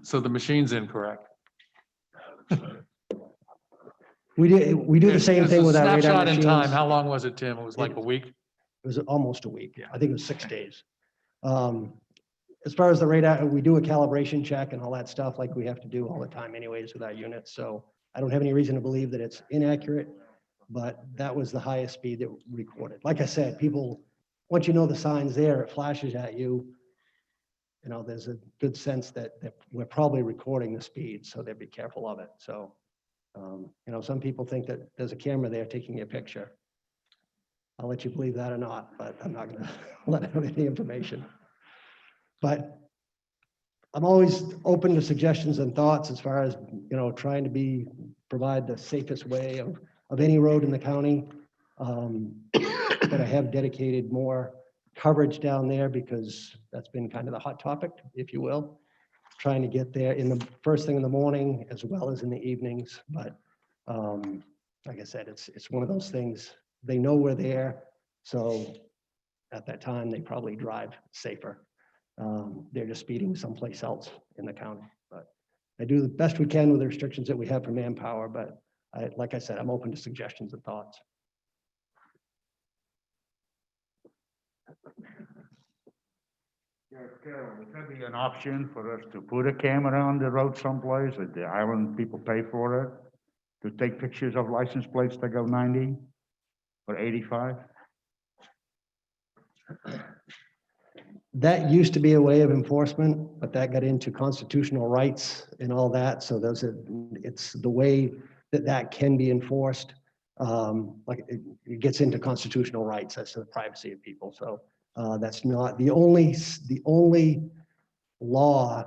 So the machine's incorrect. We do the same It's thing a with our radar snapshot in time. machines. How long was it, Tim? It was like a week? It was almost a week. I think it was 6 days. As far as the radar, we do a calibration check and all that stuff like we have to do all the time anyways with our units. So I don't have any reason to believe that it's inaccurate, but that was the highest speed that we recorded. Like I said, people, once you know the sign's there, it flashes at you. You know, there's a good sense that we're probably recording the speed, so they'd be careful of it. So, you know, some people think that there's a camera there taking your picture. I'll let you believe that or not, but I'm not gonna let out any information. But I'm always open to suggestions and thoughts as far as, you know, trying to provide the safest way of any road in the county. But I have dedicated more coverage down there because that's been kind of the hot topic, if you will. Trying to get there in the first thing in the morning as well as in the evenings. But like I said, it's one of those things, they know we're there. So at that time, they probably drive safer. They're just speeding someplace else in the county. But I do the best we can with the restrictions that we have for manpower. But like I said, I'm open to suggestions and thoughts. Carol, would that be an option for us to put a camera on the road someplace, that the island people pay for it? To take pictures of license plates that go 90 or 85? That used to be a way of enforcement, but that got into constitutional rights and all that. So it's the way that can be enforced. Like it gets into constitutional rights as to the privacy of people. So that's not the only law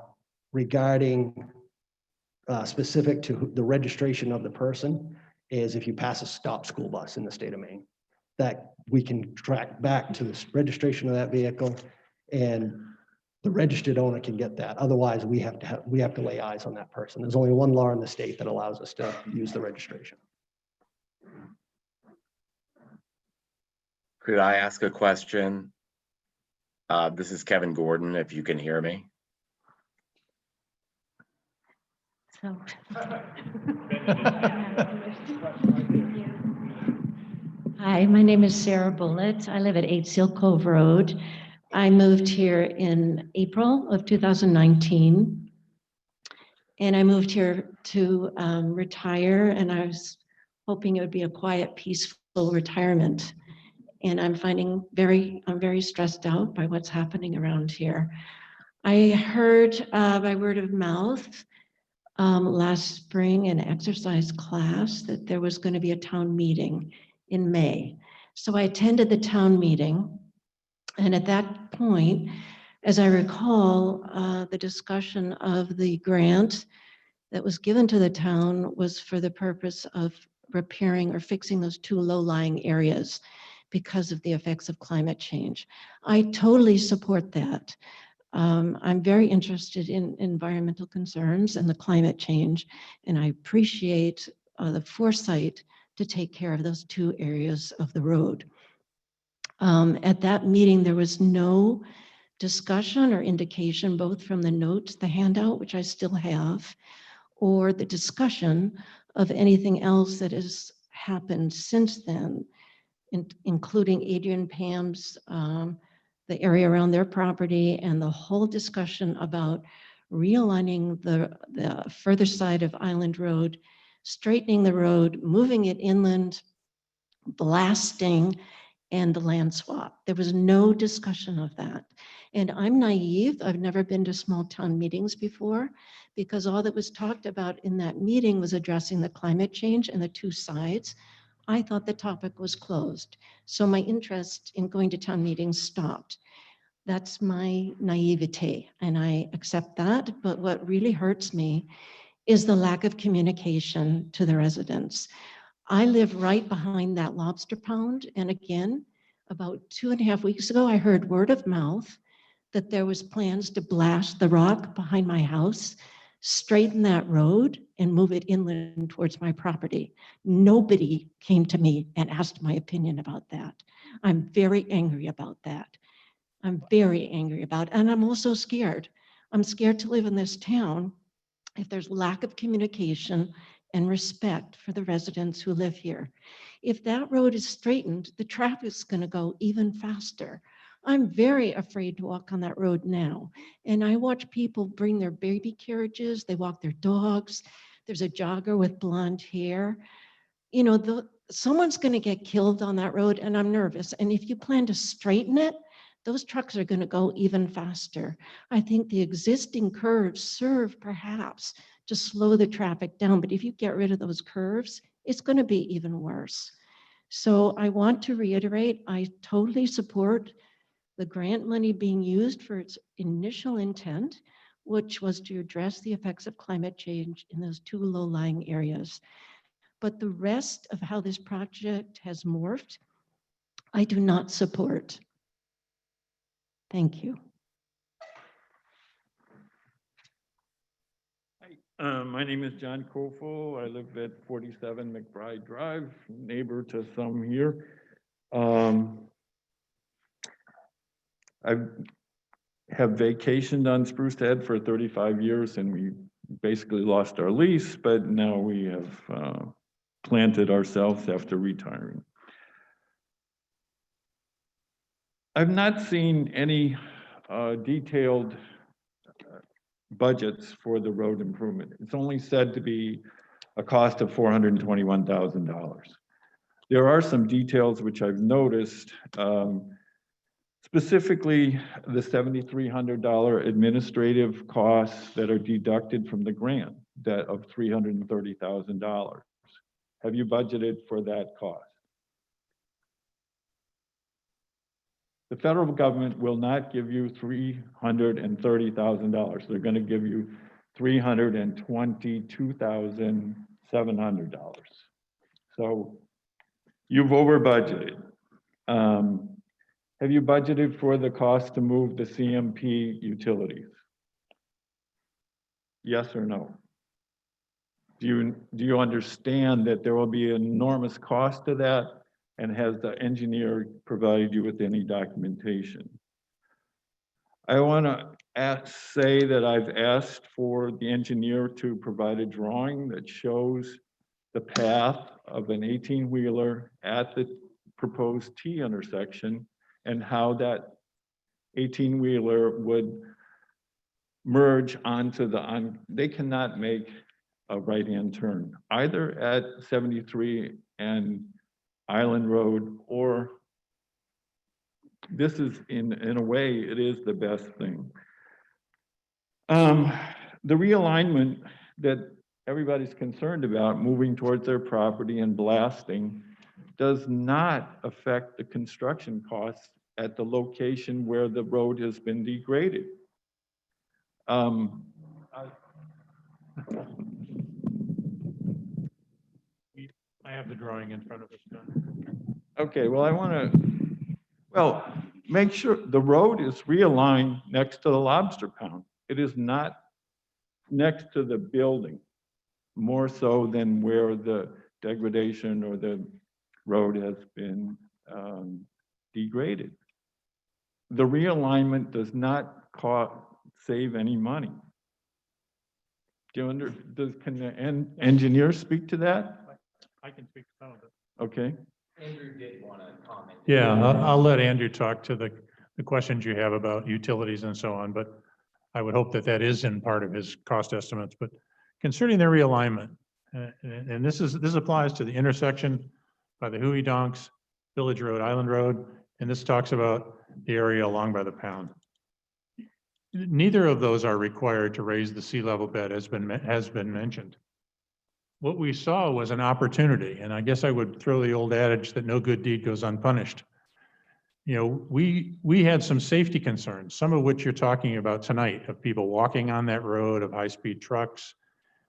regarding specific to the registration of the person is if you pass a stop school bus in the state of Maine, that we can track back to the registration of that vehicle, and the registered owner can get that. Otherwise, we have to lay eyes on that person. There's only one law in the state that allows us to use the registration. Could I ask a question? This is Kevin Gordon, if you can hear me. So. Hi, my name is Sarah Bullitt. I live at 8 Seal Cove Road. I moved here in April of 2019. And I moved here to retire, and I was hoping it would be a quiet, peaceful retirement. And I'm very stressed out by what's happening around here. I heard by word of mouth last spring in exercise class that there was going to be a town meeting in May. So I attended the town meeting. And at that point, as I recall, the discussion of the grant that was given to the town was for the purpose of repairing or fixing those two low-lying areas because of the effects of climate change. I totally support that. I'm very interested in environmental concerns and the climate change, and I appreciate the foresight to take care of those two areas of the road. At that meeting, there was no discussion or indication, both from the notes, the handout, which I still have, or the discussion of anything else that has happened since then, including Adrian Pam's, the area around their property, and the whole discussion about realigning the further side of Island Road, straightening the road, moving it inland, blasting, and the land swap. There was no discussion of that. And I'm naive. I've never been to small town meetings before, because all that was talked about in that meeting was addressing the climate change and the two sides. I thought the topic was closed. So my interest in going to town meetings stopped. That's my naivete, and I accept that. But what really hurts me is the lack of communication to the residents. I live right behind that lobster pound. And again, about 2.5 weeks ago, I heard word of mouth that there was plans to blast the rock behind my house, straighten that road and move it inland towards my property. Nobody came to me and asked my opinion about that. I'm very angry about that. I'm very angry about it. And I'm also scared. I'm scared to live in this town if there's lack of communication and respect for the residents who live here. If that road is straightened, the traffic's going to go even faster. I'm very afraid to walk on that road now. And I watch people bring their baby carriages, they walk their dogs. There's a jogger with blonde hair. You know, someone's going to get killed on that road, and I'm nervous. And if you plan to straighten it, those trucks are going to go even faster. I think the existing curves serve perhaps to slow the traffic down, but if you get rid of those curves, it's going to be even worse. So I want to reiterate, I totally support the grant money being used for its initial intent, which was to address the effects of climate change in those two low-lying areas. But the rest of how this project has morphed, I do not support. Thank you. My name is John Kofel. I live at 47 McBride Drive, neighbor to some here. I have vacationed on Spruce Head for 35 years, and we basically lost our lease, but now we have planted ourselves after retiring. I've not seen any detailed budgets for the road improvement. It's only said to be a cost of $421,000. There are some details which I've noticed, specifically the $7,300 administrative costs that are deducted from the grant of $330,000. Have you budgeted for that cost? The federal government will not give you $330,000. They're going to give you $322,700. So you've over budgeted. Have you budgeted for the cost to move the CMP utilities? Yes or no? Do you understand that there will be an enormous cost to that? And has the engineer provided you with any documentation? I want to say that I've asked for the engineer to provide a drawing that shows the path of an 18-wheeler at the proposed T intersection and how that 18-wheeler would merge onto they cannot make a right-hand turn, either at 73 and Island Road, or this is, in a way, it is the best thing. The realignment that everybody's concerned about, moving towards their property and blasting, does not affect the construction costs at the location where the road has been degraded. I have the drawing in front of us, John. Okay, well, make sure the road is realigned next to the lobster pound. It is not next to the building, more so than where the degradation or the road has been degraded. The realignment does not save any money. Can the engineer speak to that? I can speak to some of it. Okay. Andrew did want to comment. Yeah, I'll let Andrew talk to the questions you have about utilities and so on, but I would hope that that is in part of his cost estimates. But concerning the realignment, and this applies to the intersection by the Huey Donks, Village Road, Island Road, and this talks about the area along by the pound. Neither of those are required to raise the sea level bed, has been mentioned. What we saw was an opportunity, and I guess I would throw the old adage that no good deed goes unpunished. You know, we had some safety concerns, some of which you're talking about tonight, of people walking on that road, of high-speed trucks.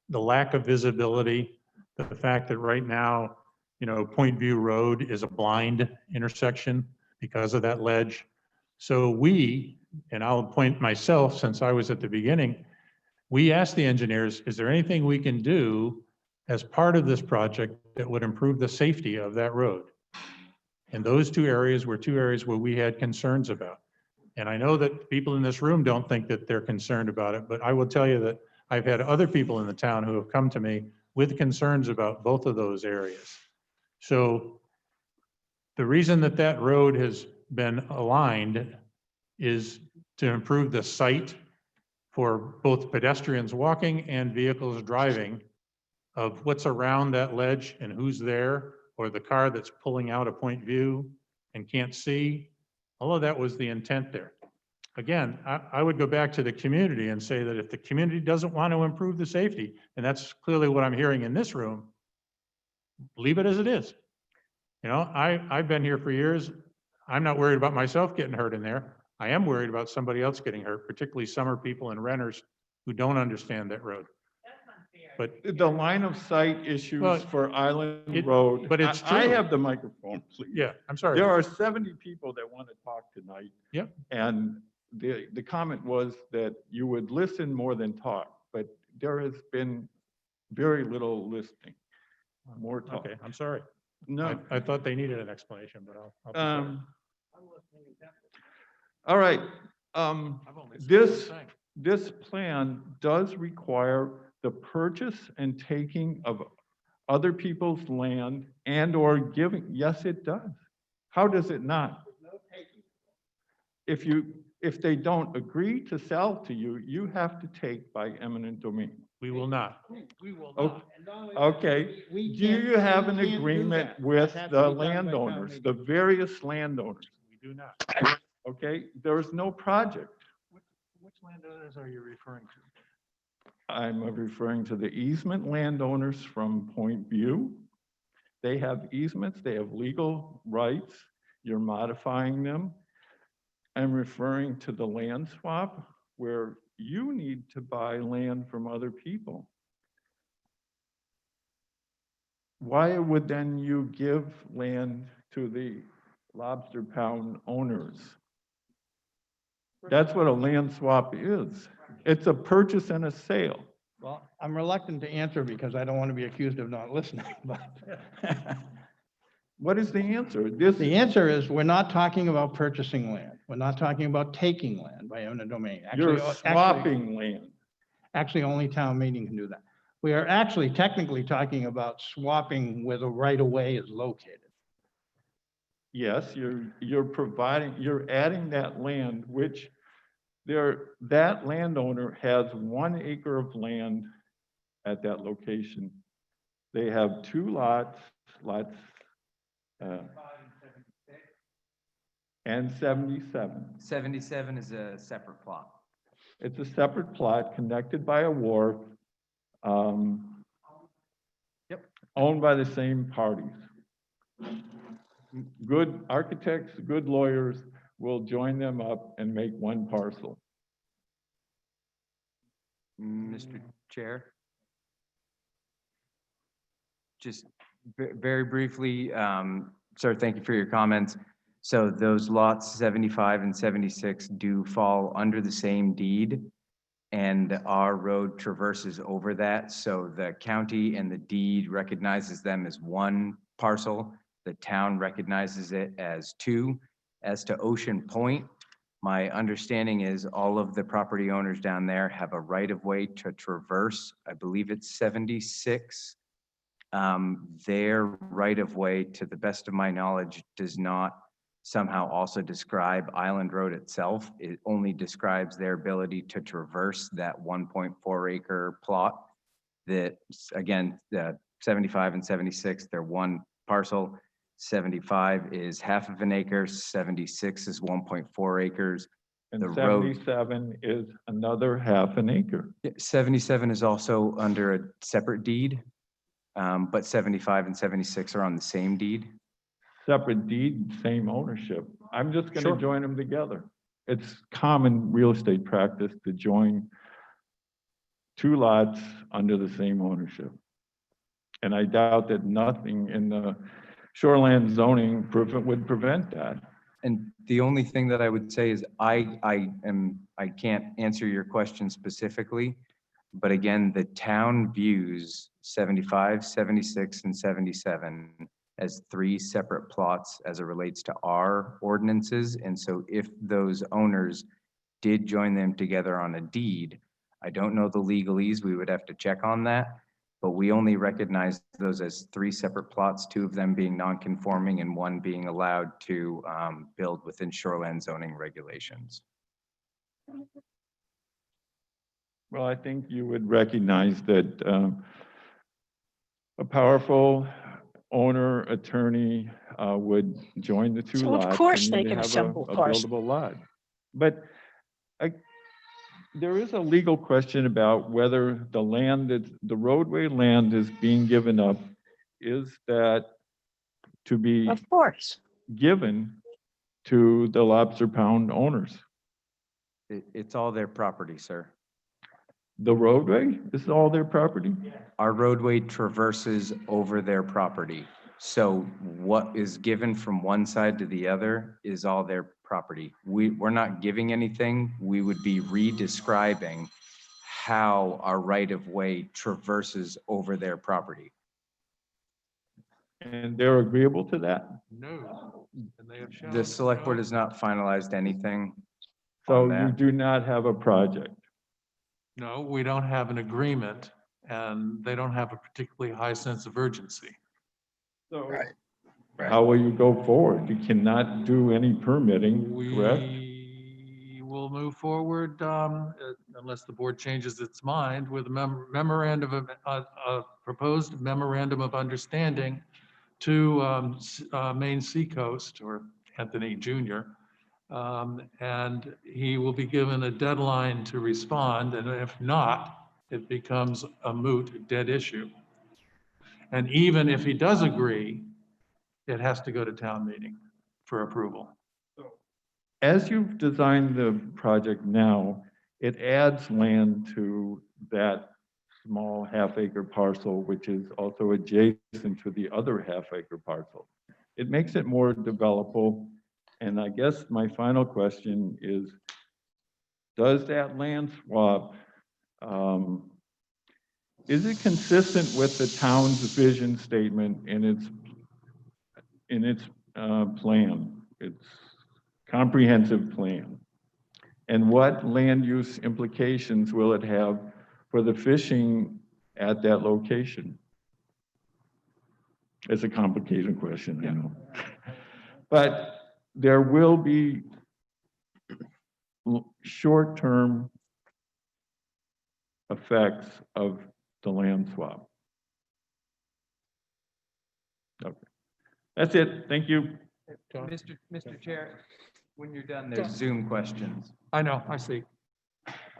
the lack of visibility, the fact that right now, Point View Road is a blind intersection because of that ledge. So we, and I'll point myself since I was at the beginning, we asked the engineers, is there anything we can do as part of this project that would improve the safety of that road? And those two areas were two areas where we had concerns about. And I know that people in this room don't think that they're concerned about it, but I will tell you that I've had other people in the town who have come to me with concerns about both of those areas. So the reason that that road has been aligned is to improve the sight for both pedestrians walking and vehicles driving of what's around that ledge and who's there, or the car that's pulling out of Point View and can't see. All of that was the intent there. Again, I would go back to the community and say that if the community doesn't want to improve the safety, and that's clearly what I'm hearing in this room, leave it as it is. I've been here for years. I'm not worried about myself getting hurt in there. I am worried about somebody else getting hurt, particularly summer people and renters who don't understand that road. But The line of sight issues Well, for Island it- Road. but it's I true. have the microphone, please. yeah, I'm sorry. There are 70 people that want to talk tonight. Yep. And the comment was that you would listen more than talk, but there has been very little listening, more talk. Okay, I'm sorry. No. I thought they needed an explanation, but I'll be sorry. All right. I've only seen one This, thing. this plan does require the purchase and taking of other people's land and or giving. Yes, it does. How does it not? If they don't agree to sell to you, you have to take by eminent domain. We will not. We will Oh, not. Okay, do you have an agreement with the landowners, the various landowners? We do not. Okay, there's no project. Which landowners are you referring to? I'm referring to the easement landowners from Point View. They have easements, they have legal rights. You're modifying them. I'm referring to the land swap where you need to buy land from other people. Why would then you give land to the Lobster Pound owners? That's what a land swap is. It's a purchase and a sale. Well, I'm reluctant to answer because I don't want to be accused of not listening, but What is the answer? the answer is we're not talking about purchasing land. We're not talking about taking land by eminent domain. You're Actually, swapping land. Actually, only town meeting can do that. We are actually technically talking about swapping where the right of way is located. Yes, you're providing, you're adding that land, which that landowner has 1 acre of land at that location. They have 2 lots and 77. 77 is a separate plot. It's a separate plot connected by a wharf. Yep. Owned by the same parties. Good architects, good lawyers will join them up and make one parcel. Mr. Chair? Just very briefly, sir, thank you for your comments. So those lots 75 and 76 do fall under the same deed, and our road traverses over that. So the county and the deed recognizes them as one parcel. The town recognizes it as 2. As to Ocean Point, my understanding is all of the property owners down there have a right of way to traverse. I believe it's 76. Their right of way, to the best of my knowledge, does not somehow also describe Island Road itself. It only describes their ability to traverse that 1.4 acre plot. That, again, the 75 and 76, they're one parcel. 75 is half of an acre, 76 is 1.4 acres. And The road- 77 is another half an acre. 77 is also under a separate deed, but 75 and 76 are on the same deed. Separate deed, same ownership. I'm just Sure. gonna join them together. It's common real estate practice to join two lots under the same ownership. And I doubt that nothing in the shoreland zoning would prevent that. And the only thing that I would say is I can't answer your question specifically, but again, the town views 75, 76, and 77 as three separate plots as it relates to our ordinances. And so if those owners did join them together on a deed, I don't know the legalese, we would have to check on that, but we only recognize those as three separate plots, two of them being non-conforming and one being allowed to build within shoreland zoning regulations. Well, I think you would recognize that a powerful owner, attorney would join the two So lots. of course and they you'd can have assemble a cars. buildable lot. But there is a legal question about whether the land that, the roadway land is being given up, is that to be Of course. given to the Lobster Pound owners? It's all their property, sir. The roadway is all their property? Our roadway traverses over their property. So what is given from one side to the other is all their property. We're not giving anything. We would be re-describing how our right-of-way traverses over their property. And they're agreeable to that? No. And they have shown. The select board has not finalized anything So on you that. do not have a project? No, we don't have an agreement, and they don't have a particularly high sense of urgency. So how will you go forward? You cannot do any permitting, correct? We will move forward, unless the board changes its mind, with a memorandum of, a proposed memorandum of understanding to Maine Seacoast, or Anthony Jr. And he will be given a deadline to respond, and if not, it becomes a moot, dead issue. And even if he does agree, it has to go to town meeting for approval. As you've designed the project now, it adds land to that small half-acre parcel, which is also adjacent to the other half-acre parcel. It makes it more developable. And I guess my final question is, does that land swap, is it consistent with the town's vision statement in its plan, its comprehensive plan? And what land use implications will it have for the fishing at that location? It's a complicated question, I know. But there will be short-term effects of the land swap. Okay, that's it. Thank you. Mr. Chair, when you're done, there's Zoom questions. I know, I see.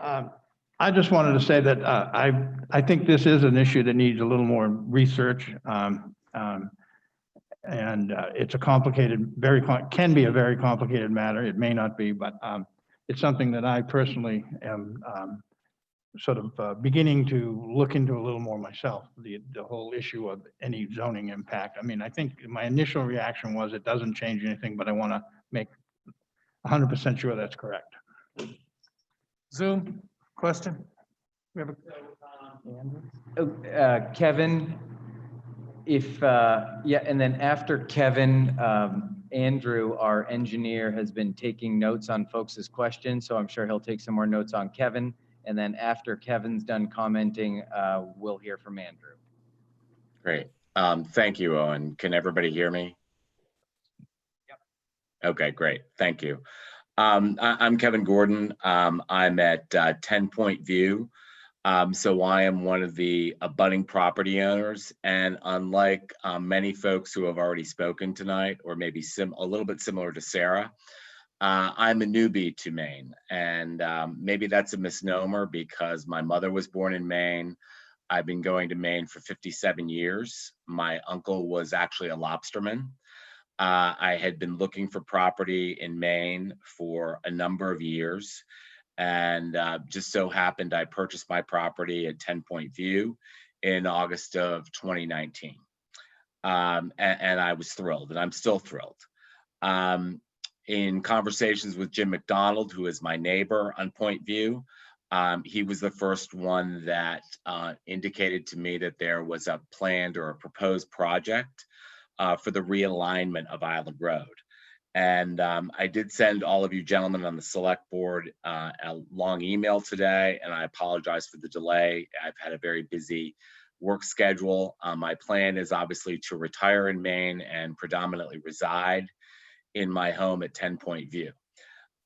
I just wanted to say that I think this is an issue that needs a little more research. And it's a complicated, can be a very complicated matter. It may not be, but it's something that I personally am sort of beginning to look into a little more myself, the whole issue of any zoning impact. I mean, I think my initial reaction was it doesn't change anything, but I want to make 100% sure that's correct. Zoom, question? We have a Kevin, if, yeah, and then after Kevin, Andrew, our engineer, has been taking notes on folks' questions, so I'm sure he'll take some more notes on Kevin. And then after Kevin's done commenting, we'll hear from Andrew. Great. Thank you, Owen. Can everybody hear me? Yep. Okay, great. Thank you. I'm Kevin Gordon. I'm at 10 Point View. So I am one of the abutting property owners, and unlike many folks who have already spoken tonight, or maybe a little bit similar to Sarah, I'm a newbie to Maine, and maybe that's a misnomer because my mother was born in Maine. I've been going to Maine for 57 years. My uncle was actually a lobsterman. I had been looking for property in Maine for a number of years. And just so happened I purchased my property at 10 Point View in August of 2019. And I was thrilled, and I'm still thrilled. In conversations with Jim McDonald, who is my neighbor on Point View, he was the first one that indicated to me that there was a planned or a proposed project for the realignment of Island Road. And I did send all of you gentlemen on the select board a long email today, and I apologize for the delay. I've had a very busy work schedule. My plan is obviously to retire in Maine and predominantly reside in my home at 10 Point View.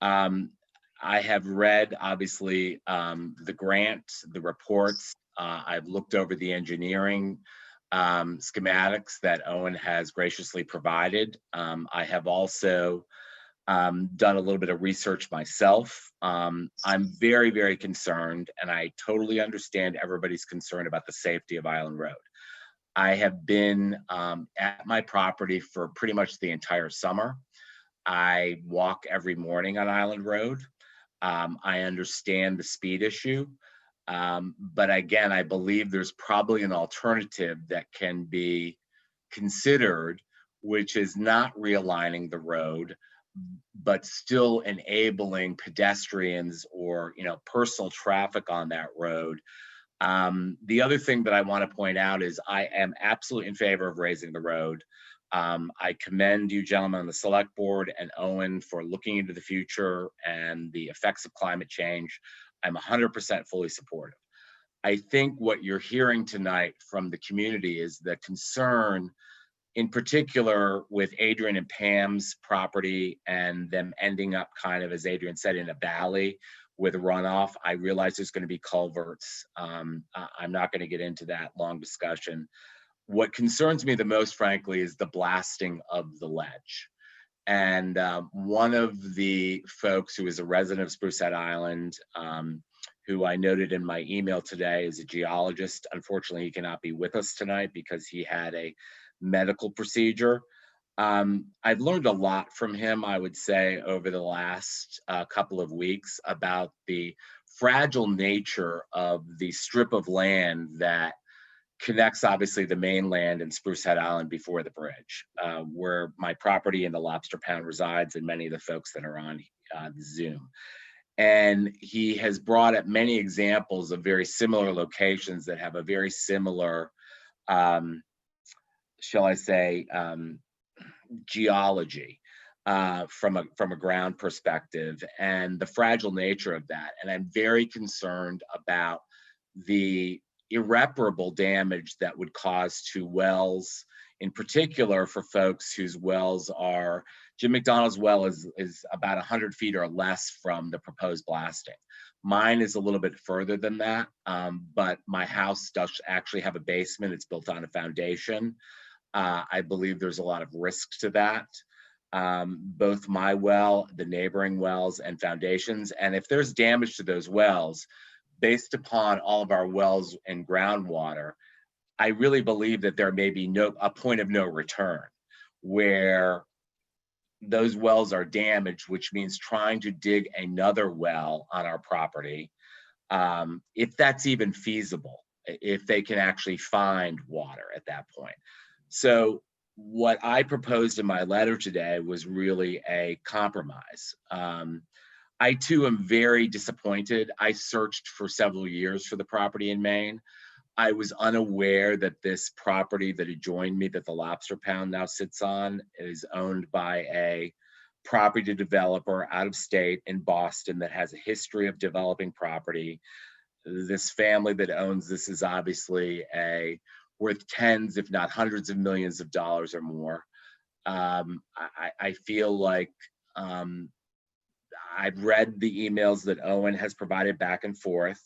I have read, obviously, the grant, the reports. I've looked over the engineering schematics that Owen has graciously provided. I have also done a little bit of research myself. I'm very, very concerned, and I totally understand everybody's concern about the safety of Island Road. I have been at my property for pretty much the entire summer. I walk every morning on Island Road. I understand the speed issue. But again, I believe there's probably an alternative that can be considered, which is not realigning the road, but still enabling pedestrians or, personal traffic on that road. The other thing that I want to point out is I am absolutely in favor of raising the road. I commend you gentlemen on the select board and Owen for looking into the future and the effects of climate change. I'm 100% fully supportive. I think what you're hearing tonight from the community is the concern, in particular with Adrian and Pam's property and them ending up kind of, as Adrian said, in a valley with runoff. I realize there's going to be culverts. I'm not going to get into that long discussion. What concerns me the most, frankly, is the blasting of the ledge. And one of the folks who is a resident of Sprucehead Island, who I noted in my email today, is a geologist. Unfortunately, he cannot be with us tonight because he had a medical procedure. I've learned a lot from him, I would say, over the last couple of weeks about the fragile nature of the strip of land that connects obviously the mainland and Sprucehead Island before the bridge, where my property in the Lobster Pound resides and many of the folks that are on the Zoom. And he has brought up many examples of very similar locations that have a very similar, shall I say, geology from a ground perspective and the fragile nature of that. And I'm very concerned about the irreparable damage that would cause to wells, in particular for folks whose wells are, Jim McDonald's well is about 100 feet or less from the proposed blasting. Mine is a little bit further than that, but my house does actually have a basement. It's built on a foundation. I believe there's a lot of risk to that. Both my well, the neighboring wells, and foundations. And if there's damage to those wells, based upon all of our wells and groundwater, I really believe that there may be a point of no return where those wells are damaged, which means trying to dig another well on our property, if that's even feasible, if they can actually find water at that point. So what I proposed in my letter today was really a compromise. I too am very disappointed. I searched for several years for the property in Maine. I was unaware that this property that adjoined me, that the Lobster Pound now sits on, is owned by a property developer out of state in Boston that has a history of developing property. This family that owns this is obviously worth tens, if not hundreds of millions of dollars or more. I feel like I've read the emails that Owen has provided back and forth.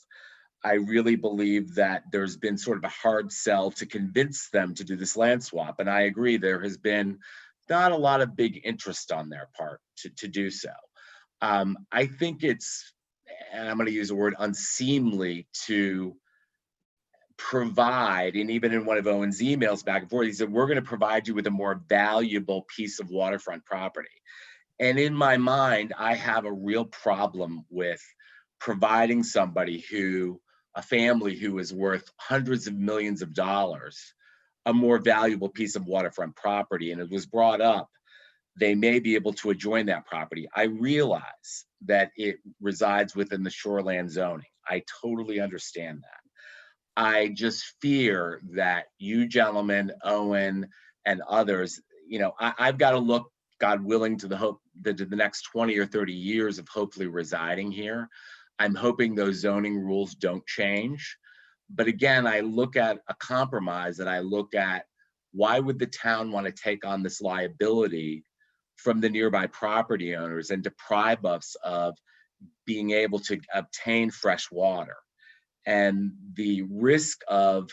I really believe that there's been sort of a hard sell to convince them to do this land swap. And I agree, there has been not a lot of big interest on their part to do so. I think it's, and I'm going to use the word unseemly, to provide, and even in one of Owen's emails back and forth, he said, we're going to provide you with a more valuable piece of waterfront property. And in my mind, I have a real problem with providing a family who is worth hundreds of millions of dollars, a more valuable piece of waterfront property. And it was brought up, they may be able to adjoin that property. I realize that it resides within the shoreland zoning. I totally understand that. I just fear that you gentlemen, Owen and others, I've got to look, God willing, to the next 20 or 30 years of hopefully residing here. I'm hoping those zoning rules don't change. But again, I look at a compromise, and I look at, why would the town want to take on this liability from the nearby property owners and deprive us of being able to obtain fresh water? And the risk of,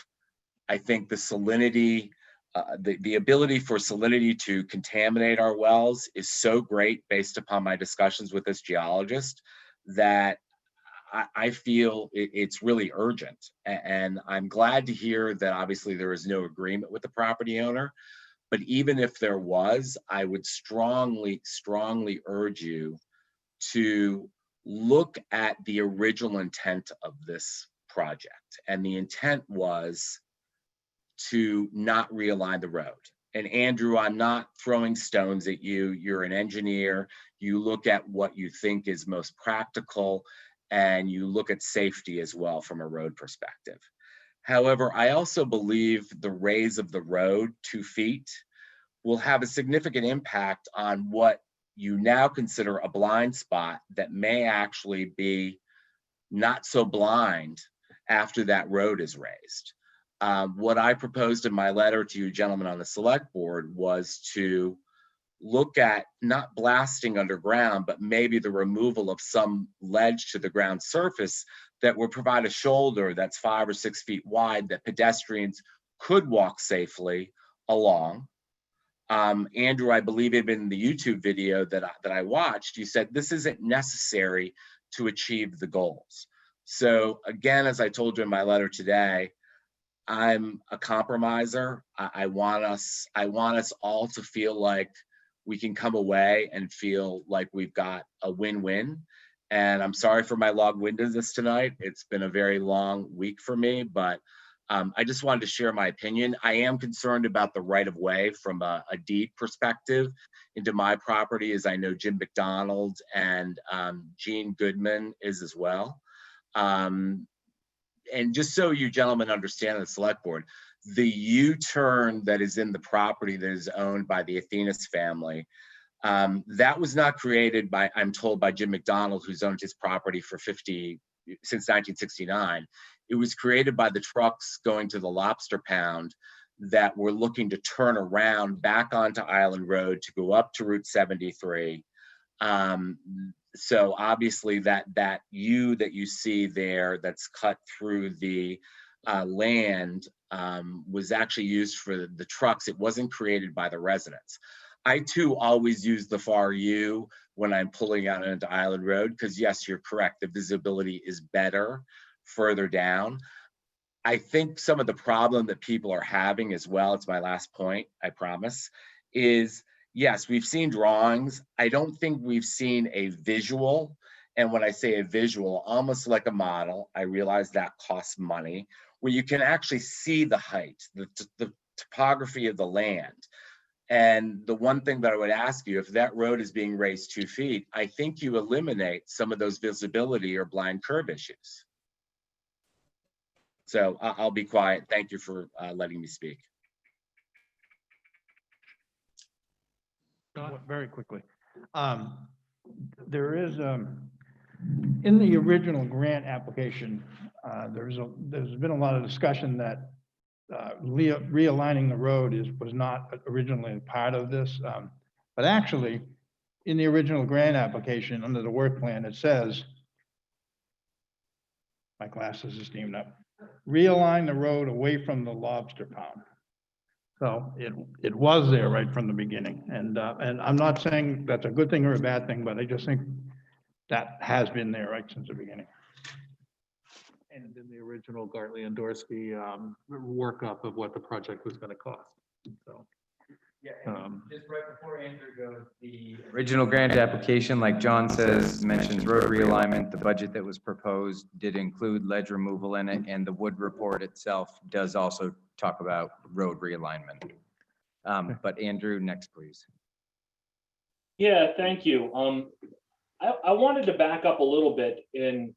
I think, the salinity, the ability for salinity to contaminate our wells is so great, based upon my discussions with this geologist, that I feel it's really urgent. And I'm glad to hear that obviously there is no agreement with the property owner. But even if there was, I would strongly, strongly urge you to look at the original intent of this project. And the intent was to not realign the road. And Andrew, I'm not throwing stones at you. You're an engineer. You look at what you think is most practical, and you look at safety as well from a road perspective. However, I also believe the raise of the road 2 feet will have a significant impact on what you now consider a blind spot that may actually be not so blind after that road is raised. What I proposed in my letter to you gentlemen on the select board was to look at not blasting underground, but maybe the removal of some ledge to the ground surface that would provide a shoulder that's 5 or 6 feet wide that pedestrians could walk safely along. Andrew, I believe even in the YouTube video that I watched, you said this isn't necessary to achieve the goals. So again, as I told you in my letter today, I'm a compromiser. I want us all to feel like we can come away and feel like we've got a win-win. And I'm sorry for my long-windedness tonight. It's been a very long week for me, but I just wanted to share my opinion. I am concerned about the right-of-way from a deed perspective into my property, as I know Jim McDonald and Gene Goodman is as well. And just so you gentlemen understand, the select board, the U-turn that is in the property that is owned by the Athenas family, that was not created by, I'm told, by Jim McDonald, who's owned his property for since 1969. It was created by the trucks going to the Lobster Pound that were looking to turn around back onto Island Road to go up to Route 73. So obviously that U that you see there that's cut through the land was actually used for the trucks. It wasn't created by the residents. I too always use the far U when I'm pulling out into Island Road, because yes, you're correct, the visibility is better further down. I think some of the problem that people are having as well, it's my last point, I promise, is yes, we've seen drawings. I don't think we've seen a visual. And when I say a visual, almost like a model, I realize that costs money, where you can actually see the height, the topography of the land. And the one thing that I would ask you, if that road is being raised 2 feet, I think you eliminate some of those visibility or blind curve issues. So I'll be quiet. Thank you for letting me speak. Very quickly. There is, in the original grant application, there's been a lot of discussion that realigning the road was not originally part of this. But actually, in the original grant application, under the work plan, it says, my glasses are steamed up, realign the road away from the Lobster Pound. So it was there right from the beginning. And I'm not saying that's a good thing or a bad thing, but I just think that has been there right since the beginning. And in the original Gartley and Dorsey workup of what the project was going to cost. So Just right before Andrew goes, the Original grant application, like John says, mentions road realignment. The budget that was proposed did include ledge removal in it, and the wood report itself does also talk about road realignment. But Andrew, next, please. Yeah, thank you. I wanted to back up a little bit and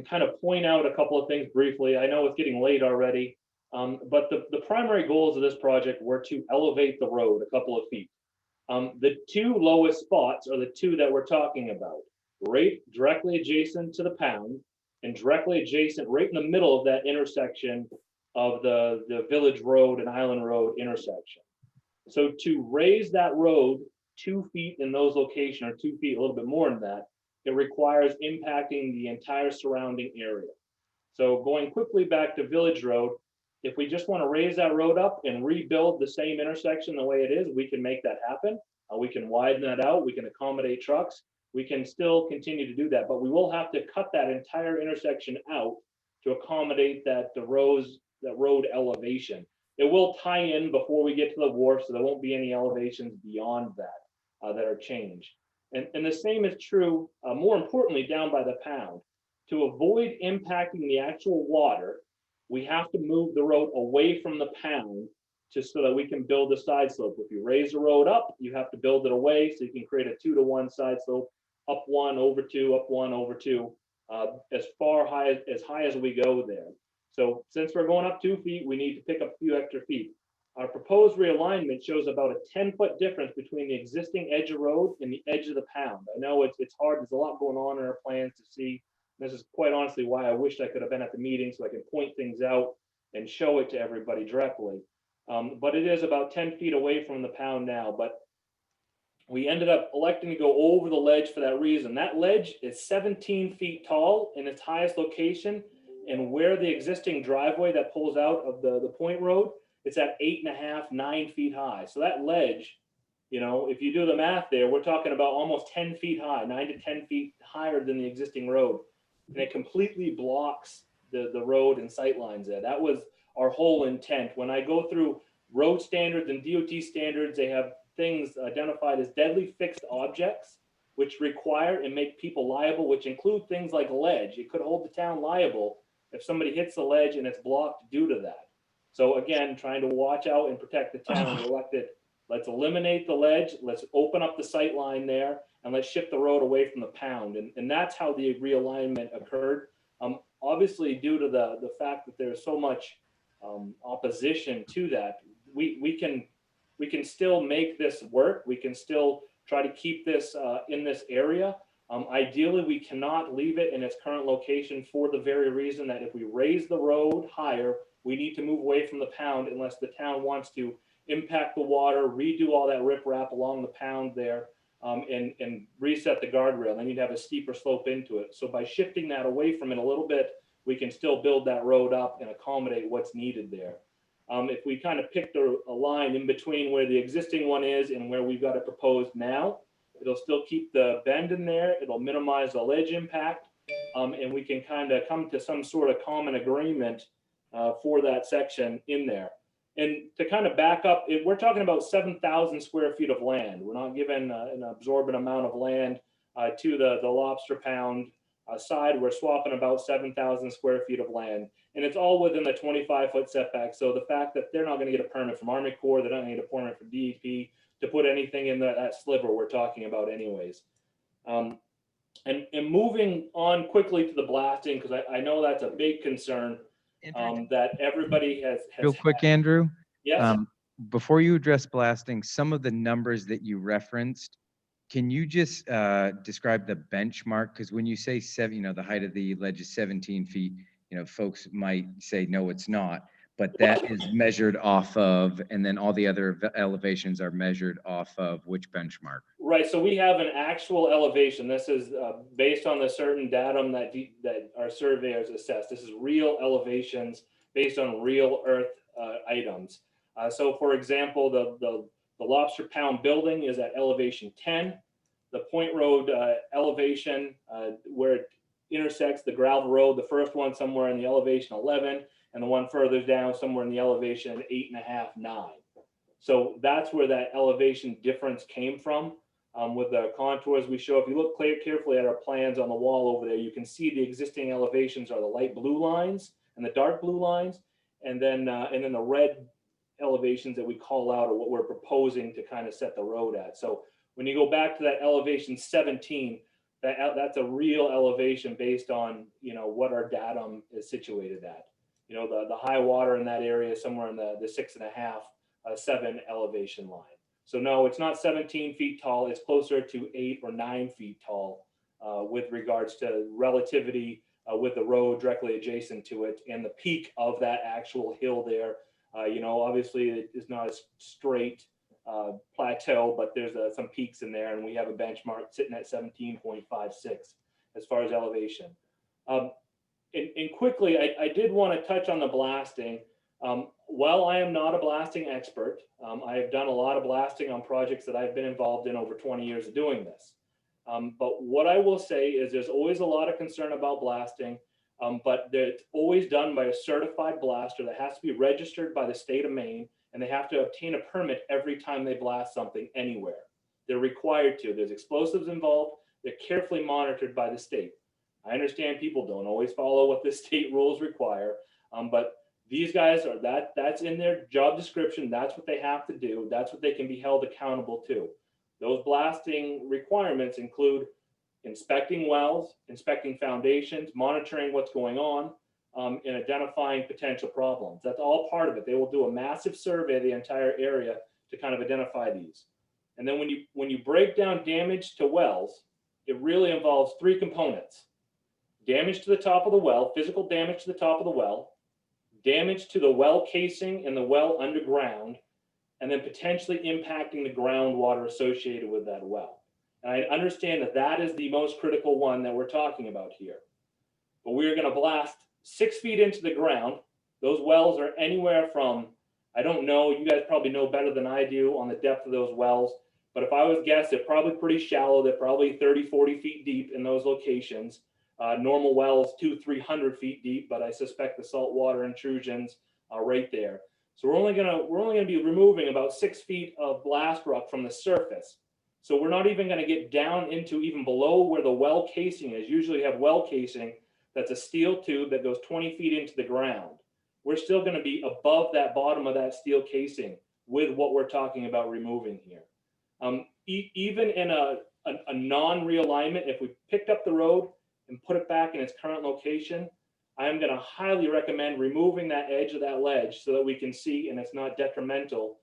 kind of point out a couple of things briefly. I know it's getting late already, but the primary goals of this project were to elevate the road a couple of feet. The two lowest spots are the two that we're talking about, right directly adjacent to the pound and directly adjacent right in the middle of that intersection of the Village Road and Island Road intersection. So to raise that road 2 feet in those locations, or 2 feet, a little bit more than that, it requires impacting the entire surrounding area. So going quickly back to Village Road, if we just want to raise that road up and rebuild the same intersection the way it is, we can make that happen. We can widen that out, we can accommodate trucks, we can still continue to do that, but we will have to cut that entire intersection out to accommodate that road elevation. It will tie in before we get to the wharf, so there won't be any elevations beyond that that are changed. And the same is true, more importantly, down by the pound. To avoid impacting the actual water, we have to move the road away from the pound just so that we can build a side slope. If you raise the road up, you have to build it away so you can create a 2-to-1 side slope, up 1 over 2, up 1 over 2, as high as we go there. So since we're going up 2 feet, we need to pick up a few extra feet. Our proposed realignment shows about a 10-foot difference between the existing edge of road and the edge of the pound. I know it's hard. There's a lot going on in our plans to see. This is quite honestly why I wished I could have been at the meeting so I could point things out and show it to everybody directly. But it is about 10 feet away from the pound now. But we ended up electing to go over the ledge for that reason. That ledge is 17 feet tall in its highest location, and where the existing driveway that pulls out of the Point Road, it's at 8.5, 9 feet high. So that ledge, you know, if you do the math there, we're talking about almost 10 feet high, 9 to 10 feet higher than the existing road. And it completely blocks the road and sight lines there. That was our whole intent. When I go through road standards and DOT standards, they have things identified as deadly fixed objects, which require and make people liable, which include things like a ledge. It could hold the town liable if somebody hits the ledge and it's blocked due to that. So again, trying to watch out and protect the town, we elected, let's eliminate the ledge, let's open up the sight line there, and let's shift the road away from the pound. And that's how the realignment occurred. Obviously, due to the fact that there's so much opposition to that, we can still make this work. We can still try to keep this in this area. Ideally, we cannot leave it in its current location for the very reason that if we raise the road higher, we need to move away from the pound unless the town wants to impact the water, redo all that riprap along the pound there, and reset the guardrail. Then you'd have a steeper slope into it. So by shifting that away from it a little bit, we can still build that road up and accommodate what's needed there. If we kind of picked a line in between where the existing one is and where we've got it proposed now, it'll still keep the bend in there. It'll minimize the ledge impact, and we can kind of come to some sort of common agreement for that section in there. And to kind of back up, we're talking about 7,000 square feet of land. We're not given an absorbent amount of land to the lobster pound side. We're swapping about 7,000 square feet of land, and it's all within the 25-foot setback. So the fact that they're not going to get a permit from Army Corps, they're not going to get a permit from DEP to put anything in that sliver we're talking about anyways. And moving on quickly to the blasting, because I know that's a big concern that everybody has Real quick, Andrew. Yes. Before you address blasting, some of the numbers that you referenced, can you just describe the benchmark? Because when you say the height of the ledge is 17 feet, folks might say, no, it's not. But that is measured off of, and then all the other elevations are measured off of which benchmark? Right, so we have an actual elevation. This is based on the certain datum that our surveyors assess. This is real elevations based on real earth items. So for example, the Lobster Pound building is at elevation 10. The Point Road elevation where it intersects the gravel road, the first one somewhere in the elevation 11, and the one further down somewhere in the elevation 8.5, 9. So that's where that elevation difference came from. With the contours we show, if you look carefully at our plans on the wall over there, you can see the existing elevations are the light blue lines and the dark blue lines, and then the red elevations that we call out are what we're proposing to kind of set the road at. So when you go back to that elevation 17, that's a real elevation based on, you know, what our datum is situated at. You know, the high water in that area is somewhere in the 6.5, 7 elevation line. So no, it's not 17 feet tall. It's closer to 8 or 9 feet tall with regards to relativity with the road directly adjacent to it and the peak of that actual hill there. You know, obviously it is not a straight plateau, but there's some peaks in there, and we have a benchmark sitting at 17.56 as far as elevation. And quickly, I did want to touch on the blasting. While I am not a blasting expert, I have done a lot of blasting on projects that I've been involved in over 20 years of doing this. But what I will say is there's always a lot of concern about blasting, but it's always done by a certified blaster that has to be registered by the state of Maine, and they have to obtain a permit every time they blast something anywhere. They're required to. There's explosives involved. They're carefully monitored by the state. I understand people don't always follow what the state rules require, but these guys are that's in their job description. That's what they have to do. That's what they can be held accountable to. Those blasting requirements include inspecting wells, inspecting foundations, monitoring what's going on, and identifying potential problems. That's all part of it. They will do a massive survey of the entire area to kind of identify these. And then when you break down damage to wells, it really involves 3 components: damage to the top of the well, physical damage to the top of the well, damage to the well casing and the well underground, and then potentially impacting the groundwater associated with that well. And I understand that that is the most critical one that we're talking about here. But we're going to blast 6 feet into the ground. Those wells are anywhere from, I don't know, you guys probably know better than I do on the depth of those wells, but if I was guess, they're probably pretty shallow. They're probably 30, 40 feet deep in those locations. Normal wells 200-300 feet deep, but I suspect the saltwater intrusions are right there. So we're only gonna be removing about 6 feet of blast rock from the surface. So we're not even gonna get down into even below where the well casing is. Usually you have well casing that's a steel tube that goes 20 feet into the ground. We're still gonna be above that bottom of that steel casing with what we're talking about removing here. Even in a non-realignment, if we picked up the road and put it back in its current location, I am going to highly recommend removing that edge of that ledge so that we can see and it's not detrimental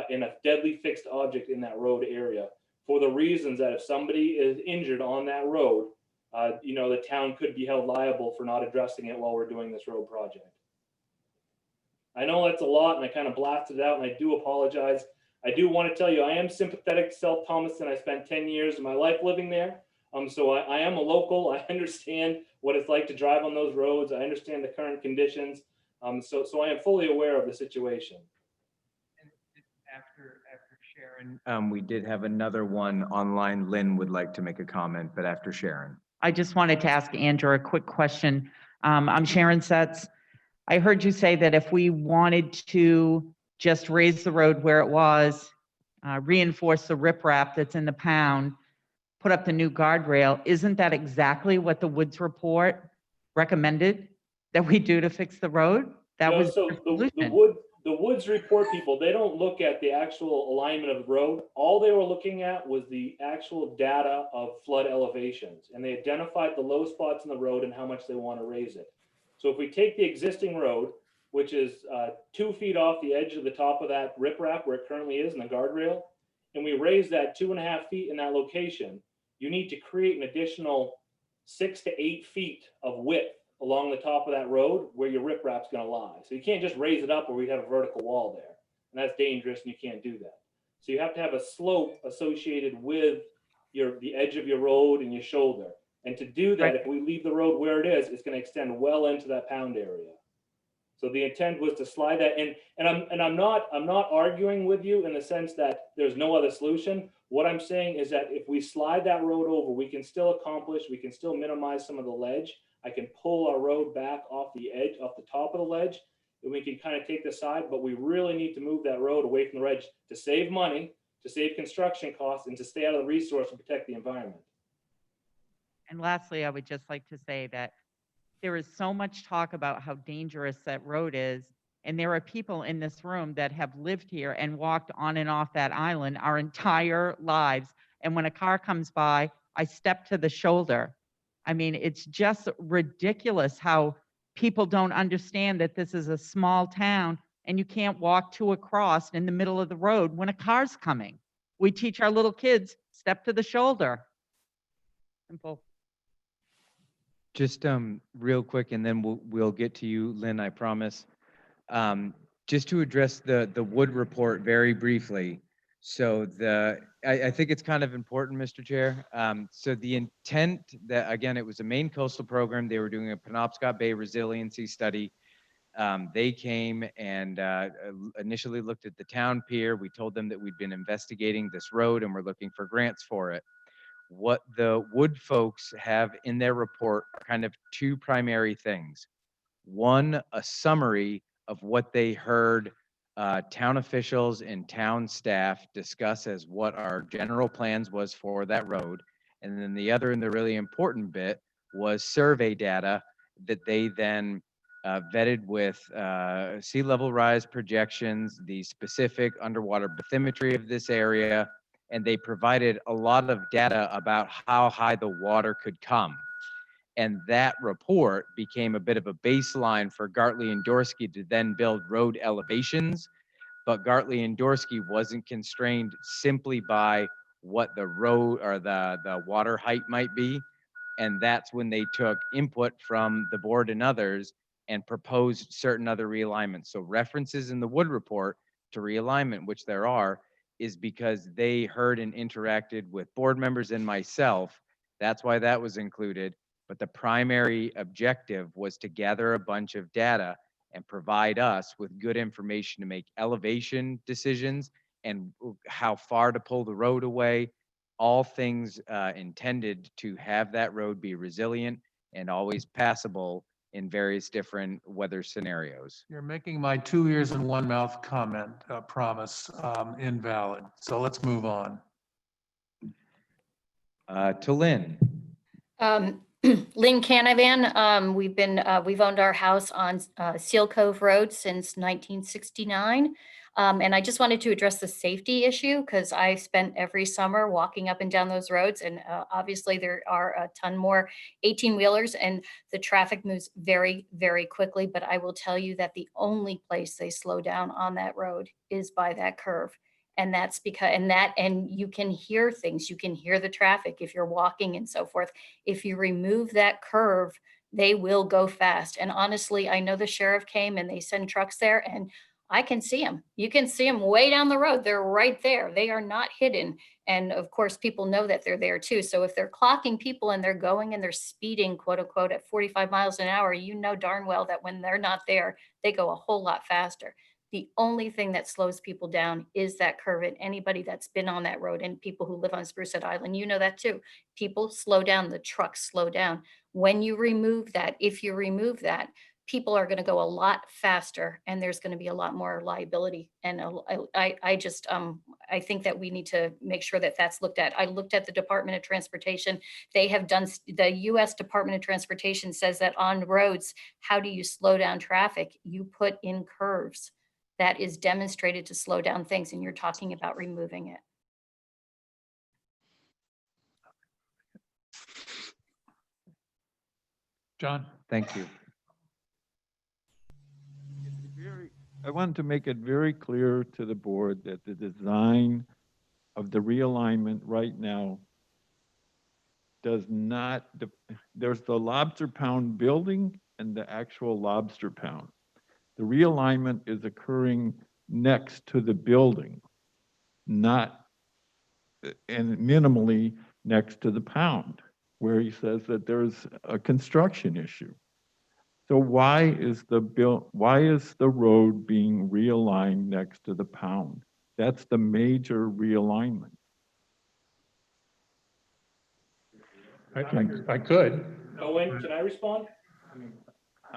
in a deadly fixed object in that road area, for the reasons that if somebody is injured on that road, you know, the town could be held liable for not addressing it while we're doing this road project. I know that's a lot and I kind of blasted it out, and I do apologize. I do want to tell you, I am sympathetic to South Thomaston. I spent 10 years of my life living there. So I am a local. I understand what it's like to drive on those roads. I understand the current conditions. So I am fully aware of the situation. After Sharon, we did have another one online. Lynn would like to make a comment, but after Sharon. I just wanted to ask Andrew a quick question. I'm Sharon Setz. I heard you say that if we wanted to just raise the road where it was, reinforce the riprap that's in the pound, put up the new guardrail, isn't that exactly what the Woods report recommended that we do to fix the road? That was so the Woods report people, they don't look at the actual alignment of the road. All they were looking at was the actual data of flood elevations, and they identified the low spots in the road and how much they want to raise it. So if we take the existing road, which is 2 feet off the edge of the top of that riprap where it currently is in the guardrail, and we raise that 2.5 feet in that location, you need to create an additional 6 to 8 feet of width along the top of that road where your riprap's going to lie. So you can't just raise it up where we'd have a vertical wall there, and that's dangerous and you can't do that. So you have to have a slope associated with the edge of your road and your shoulder. And to do that, if we leave the road where it is, it's going to extend well into that pound area. So the intent was to slide that in, and I'm not arguing with you in the sense that there's no other solution. What I'm saying is that if we slide that road over, we can still accomplish, we can still minimize some of the ledge. I can pull our road back off the edge, off the top of the ledge, that we can kind of take the side, but we really need to move that road away from the edge to save money, to save construction costs, and to stay out of the resource and protect the environment. And lastly, I would just like to say that there is so much talk about how dangerous that road is. And there are people in this room that have lived here and walked on and off that island our entire lives. And when a car comes by, I step to the shoulder. I mean, it's just ridiculous how people don't understand that this is a small town and you can't walk to a cross in the middle of the road when a car's coming. We teach our little kids, step to the shoulder. Simple. Just real quick, and then we'll get to you, Lynn, I promise. Just to address the Wood report very briefly. So I think it's kind of important, Mr. Chair. So the intent that, again, it was a Maine coastal program. They were doing a Penobscot Bay resiliency study. They came and initially looked at the town pier. We told them that we'd been investigating this road and we're looking for grants for it. What the Wood folks have in their report are kind of two primary things. One, a summary of what they heard town officials and town staff discuss as what our general plans was for that road. And then the other, and the really important bit, was survey data that they then vetted with sea level rise projections, the specific underwater bathymetry of this area, and they provided a lot of data about how high the water could come. And that report became a bit of a baseline for Gartley and Dorsey to then build road elevations. But Gartley and Dorsey wasn't constrained simply by what the road or the water height might be. And that's when they took input from the board and others and proposed certain other realignments. So references in the Wood report to realignment, which there are, is because they heard and interacted with board members and myself. That's why that was included. But the primary objective was to gather a bunch of data and provide us with good information to make elevation decisions and how far to pull the road away, all things intended to have that road be resilient and always passable in various different weather scenarios. You're making my 2 ears and 1 mouth comment promise invalid. So let's move on. To Lynn. Lynn Canavan, we've owned our house on Seal Cove Road since 1969. And I just wanted to address the safety issue because I spent every summer walking up and down those roads. And obviously there are a ton more 18-wheelers and the traffic moves very, very quickly. But I will tell you that the only place they slow down on that road is by that curve. And that's because, and you can hear things, you can hear the traffic if you're walking and so forth. If you remove that curve, they will go fast. And honestly, I know the sheriff came and they send trucks there and I can see them. You can see them way down the road. They're right there. They are not hidden. And of course, people know that they're there too. So if they're clocking people and they're going and they're speeding, quote unquote, at 45 miles an hour, you know darn well that when they're not there, they go a whole lot faster. The only thing that slows people down is that curve. And anybody that's been on that road and people who live on Sprucehead Island, you know that too. People slow down, the trucks slow down. When you remove that, if you remove that, people are going to go a lot faster and there's going to be a lot more liability. And I think that we need to make sure that that's looked at. I looked at the Department of Transportation. They have done, the US Department of Transportation says that on roads, how do you slow down traffic? You put in curves. That is demonstrated to slow down things, and you're talking about removing it. John? Thank you. I wanted to make it very clear to the board that the design of the realignment right now does not, there's the lobster pound building and the actual lobster pound. The realignment is occurring next to the building, not, and minimally next to the pound, where he says that there's a construction issue. So why is the road being realigned next to the pound? That's the major realignment. I could. Owen, can I respond?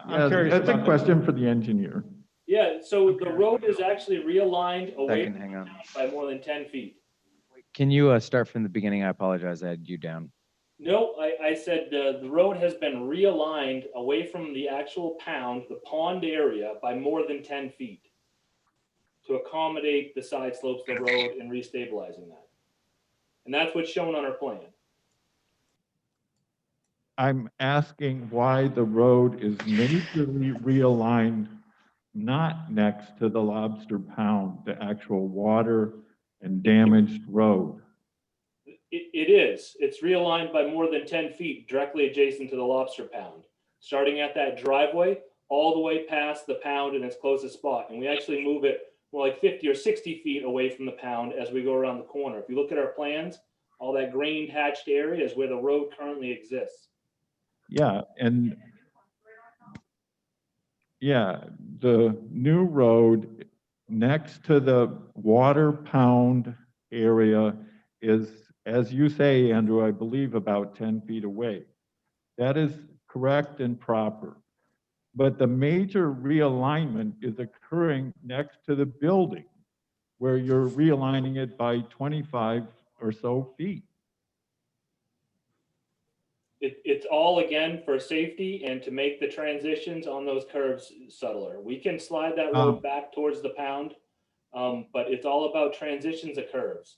Yeah, that's a question for the engineer. Yeah, so the road is actually realigned away Second, hang on. by more than 10 feet. Can you start from the beginning? I apologize, I had you down. No, I said the road has been realigned away from the actual pound, the pond area, by more than 10 feet to accommodate the side slopes of the road and restabilizing that. And that's what's shown on our plan. I'm asking why the road is majorly realigned, not next to the Lobster Pound, the actual water and damaged road. It is. It's realigned by more than 10 feet directly adjacent to the Lobster Pound, starting at that driveway all the way past the pound in its closest spot. And we actually move it more like 50 or 60 feet away from the pound as we go around the corner. If you look at our plans, all that green hatched area is where the road currently exists. Yeah, and yeah, the new road next to the water pound area is, as you say, Andrew, I believe about 10 feet away. That is correct and proper. But the major realignment is occurring next to the building where you're realigning it by 25 or so feet. It's all, again, for safety and to make the transitions on those curves subtler. We can slide that road back towards the pound, but it's all about transitions of curves.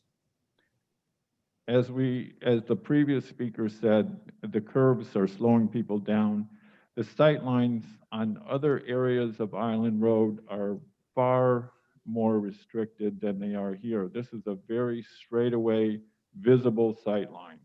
As the previous speaker said, the curves are slowing people down. The sight lines on other areas of Island Road are far more restricted than they are here. This is a very straightaway, visible sight line.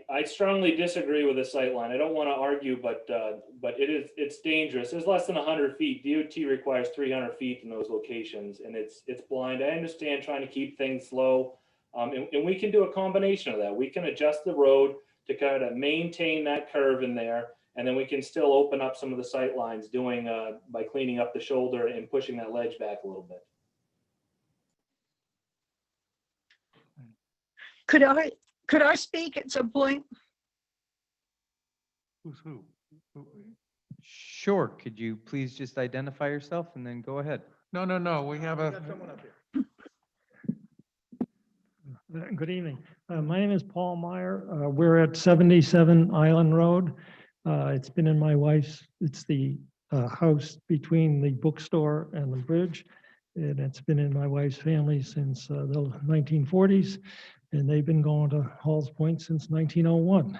I strongly disagree with the sight line. I don't want to argue, but it's dangerous. There's less than 100 feet. DOT requires 300 feet in those locations, and it's blind. I understand trying to keep things slow, and we can do a combination of that. We can adjust the road to kind of maintain that curve in there, and then we can still open up some of the sight lines by cleaning up the shoulder and pushing that ledge back a little bit. Could I speak at some point? Who's who? Sure, could you please just identify yourself and then go ahead? No, we have a, Good evening. My name is Paul Meyer. We're at 77 Island Road. It's been in my wife's, it's the house between the bookstore and the bridge. And it's been in my wife's family since the 1940s. And they've been going to Halls Point since 1901.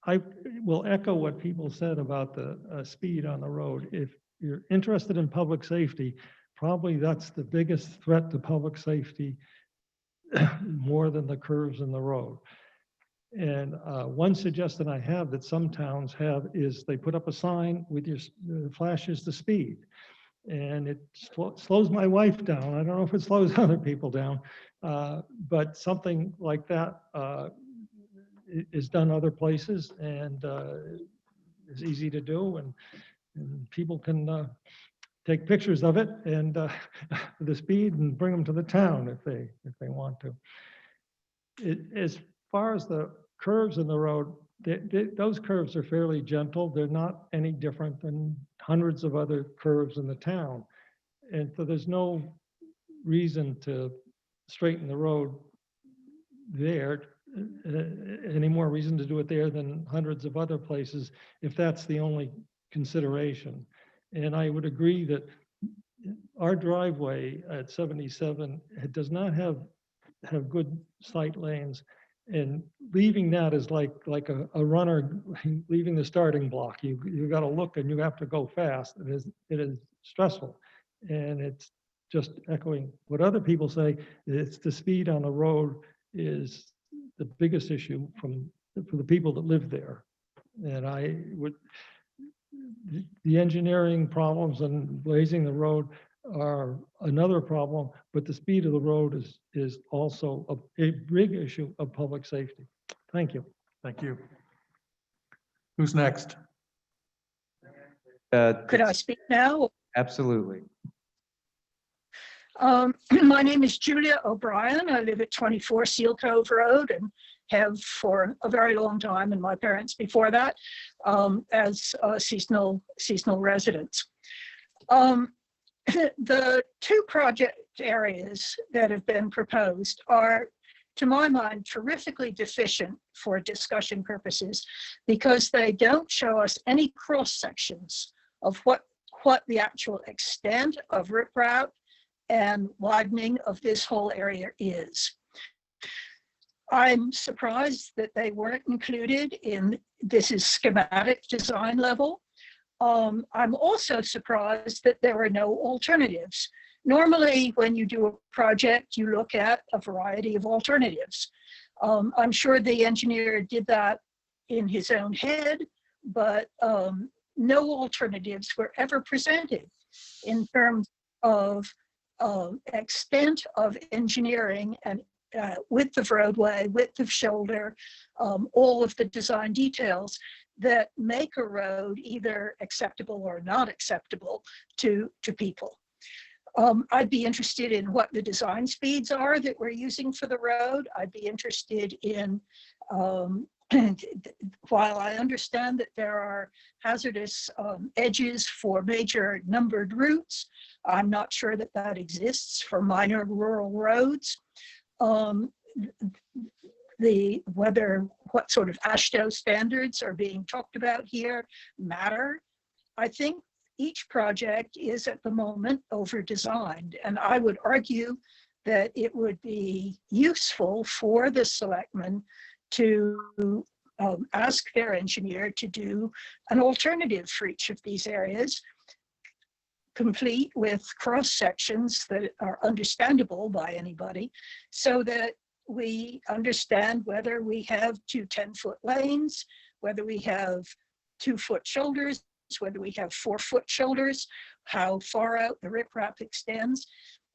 I will echo what people said about the speed on the road. If you're interested in public safety, probably that's the biggest threat to public safety more than the curves in the road. And one suggestion I have that some towns have is they put up a sign with your flashes the speed. And it slows my wife down. I don't know if it slows other people down, but something like that is done other places and is easy to do, and people can take pictures of it and the speed and bring them to the town if they want to. As far as the curves in the road, those curves are fairly gentle. They're not any different than hundreds of other curves in the town. And so there's no reason to straighten the road there, any more reason to do it there than hundreds of other places, if that's the only consideration. And I would agree that our driveway at 77 does not have good sight lanes. And leaving that is like a runner leaving the starting block. You got to look and you have to go fast. It is stressful, and it's just echoing what other people say. It's the speed on the road is the biggest issue for the people that live there. And I would, the engineering problems and blazing the road are another problem, but the speed of the road is also a big issue of public safety. Thank you. thank you. Who's next? Could I speak now? Absolutely. My name is Julia O'Brien. I live at 24 Seal Cove Road, and have for a very long time, and my parents before that, as seasonal residents. The two project areas that have been proposed are, to my mind, terrifically deficient for discussion purposes because they don't show us any cross sections of what the actual extent of riprap and widening of this whole area is. I'm surprised that they weren't included in this is schematic design level. I'm also surprised that there are no alternatives. Normally, when you do a project, you look at a variety of alternatives. I'm sure the engineer did that in his own head, but no alternatives were ever presented in terms of extent of engineering and width of roadway, width of shoulder, all of the design details that make a road either acceptable or not acceptable to people. I'd be interested in what the design speeds are that we're using for the road. I'd be interested in, while I understand that there are hazardous edges for major numbered routes, I'm not sure that that exists for minor rural roads. What sort of AASHTO standards are being talked about here matter. I think each project is at the moment over-designed, and I would argue that it would be useful for the selectmen to ask their engineer to do an alternative for each of these areas, complete with cross sections that are understandable by anybody, so that we understand whether we have two 10-foot lanes, whether we have 2-foot shoulders, whether we have 4-foot shoulders, how far out the riprap extends.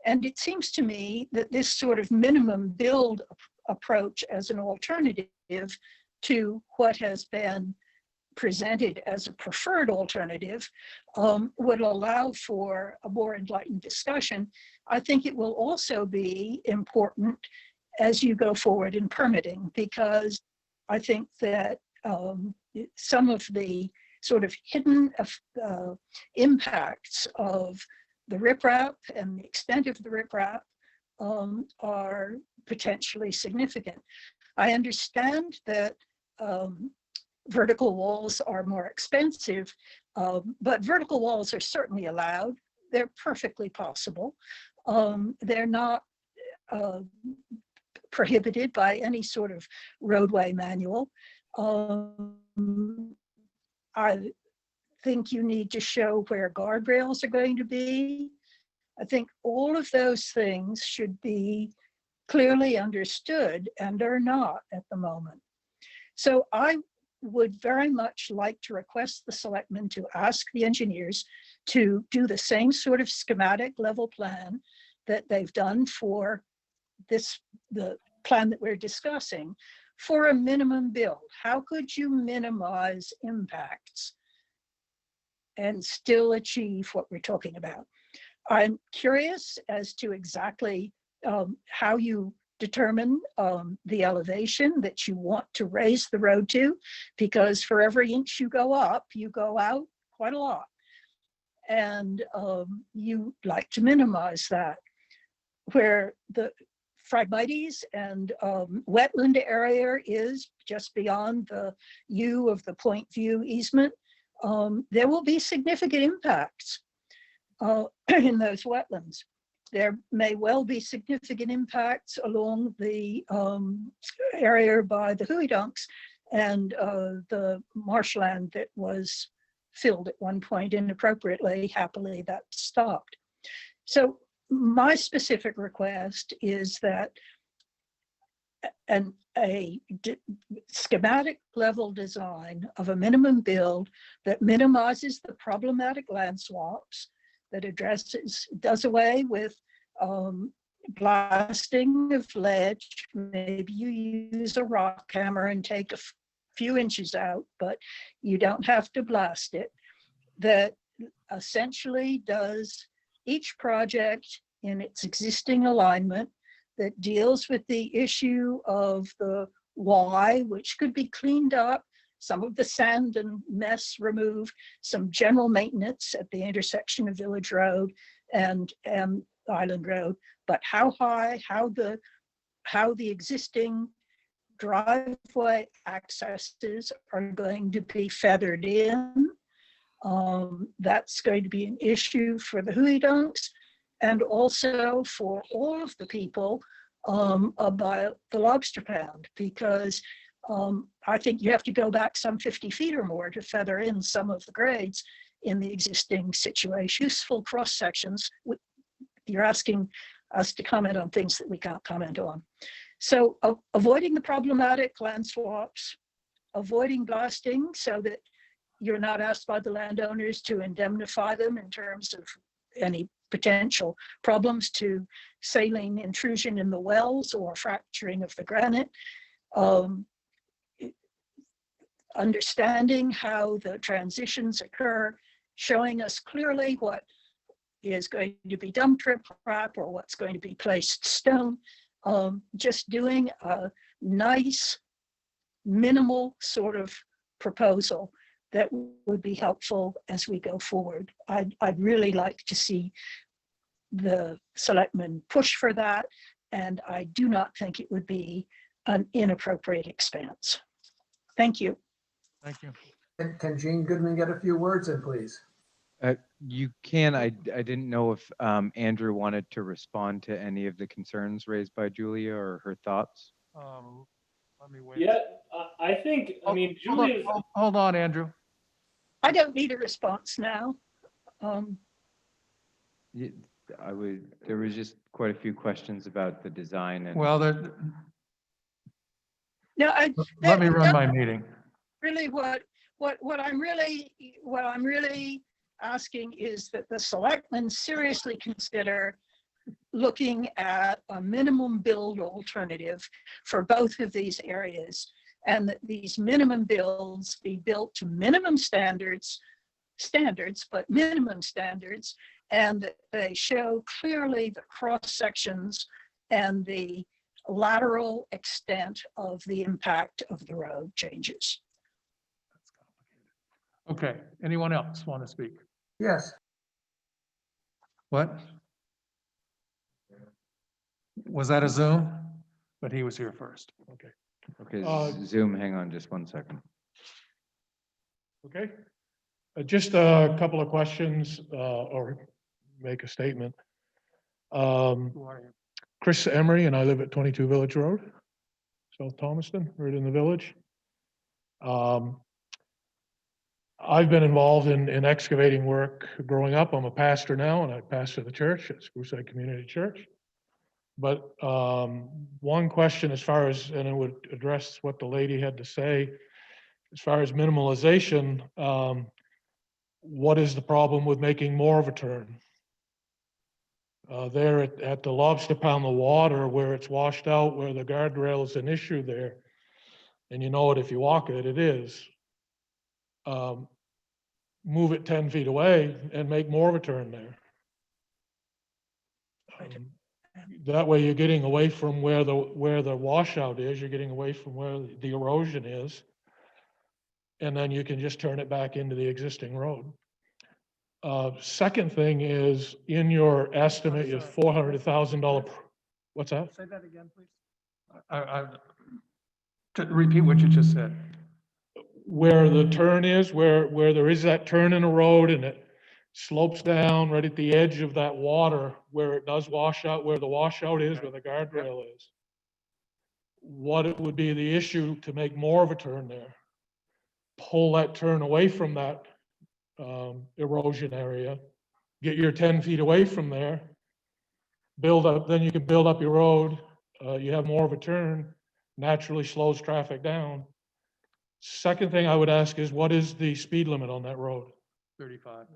And it seems to me that this sort of minimum build approach as an alternative to what has been presented as a preferred alternative would allow for a more enlightened discussion. I think it will also be important as you go forward in permitting, because I think that some of the sort of hidden impacts of the riprap and the extent of the riprap are potentially significant. I understand that vertical walls are more expensive, but vertical walls are certainly allowed. They're perfectly possible. They're not prohibited by any sort of roadway manual. I think you need to show where guardrails are going to be. I think all of those things should be clearly understood and are not at the moment. So I would very much like to request the selectmen to ask the engineers to do the same sort of schematic level plan that they've done for the plan that we're discussing, for a minimum build. How could you minimize impacts and still achieve what we're talking about? I'm curious as to exactly how you determine the elevation that you want to raise the road to, because for every inch you go up, you go out quite a lot. And you like to minimize that. Where the Phragmites and wetland area is just beyond the U of the Point View easement, there will be significant impacts in those wetlands. There may well be significant impacts along the area by the Huidunks and the marshland that was filled at one point inappropriately. Happily, that stopped. So my specific request is that a schematic level design of a minimum build that minimizes the problematic land swaps, that does away with blasting of ledge. Maybe you use a rock hammer and take a few inches out, but you don't have to blast it. That essentially does each project in its existing alignment, that deals with the issue of the Y, which could be cleaned up, some of the sand and mess removed, some general maintenance at the intersection of Village Road and Island Road. But how high, how the existing driveway accesses are going to be feathered in. That's going to be an issue for the Huidunks and also for all of the people about the lobster pound, because I think you have to go back some 50 feet or more to feather in some of the grades in the existing situation. Useful cross sections. You're asking us to comment on things that we can't comment on. So avoiding the problematic land swaps, avoiding blasting so that you're not asked by the landowners to indemnify them in terms of any potential problems to saline intrusion in the wells or fracturing of the granite. Understanding how the transitions occur, showing us clearly what is going to be dumped riprap or what's going to be placed stone. Just doing a nice, minimal sort of proposal that would be helpful as we go forward. I'd really like to see the selectmen push for that, and I do not think it would be an inappropriate expense. Thank you. Thank you. Can Jean Goodman get a few words in, please? You can. I didn't know if Andrew wanted to respond to any of the concerns raised by Julia or her thoughts. Let me wait. Yeah, I think, I mean, Julia's. Hold on, Andrew. I don't need a response now. There was just quite a few questions about the design and. Well, No, let me run my meeting. Really, what I'm really asking is that the selectmen seriously consider looking at a minimum build alternative for both of these areas, and that these minimum builds be built to minimum standards, but minimum standards, and that they show clearly the cross sections and the lateral extent of the impact of the road changes. Okay, anyone else want to speak? Yes. What? Was that a Zoom? But he was here first. Okay. Okay, Zoom, hang on just 1 second. Okay. Just a couple of questions or make a statement. Who are you? Chris Emery, and I live at 22 Village Road, South Thomaston, right in the village. I've been involved in excavating work growing up. I'm a pastor now, and I pastor the church at Spruceside Community Church. But one question as far as, and it would address what the lady had to say, as far as minimalization, what is the problem with making more of a turn? There at the Lobster Pound, the water, where it's washed out, where the guardrail is an issue there, and you know it if you walk it, it is. Move it 10 feet away and make more of a turn there. That way you're getting away from where the washout is, you're getting away from where the erosion is, and then you can just turn it back into the existing road. Second thing is, in your estimate is $400,000. What's that? Say that again, please. To repeat what you just said. Where the turn is, where there is that turn in the road and it slopes down right at the edge of that water, where it does wash out, where the washout is, where the guardrail is. What it would be the issue to make more of a turn there? Pull that turn away from that erosion area, get your 10 feet away from there, build up, then you can build up your road. You have more of a turn, naturally slows traffic down. Second thing I would ask is, what is the speed limit on that road? 35.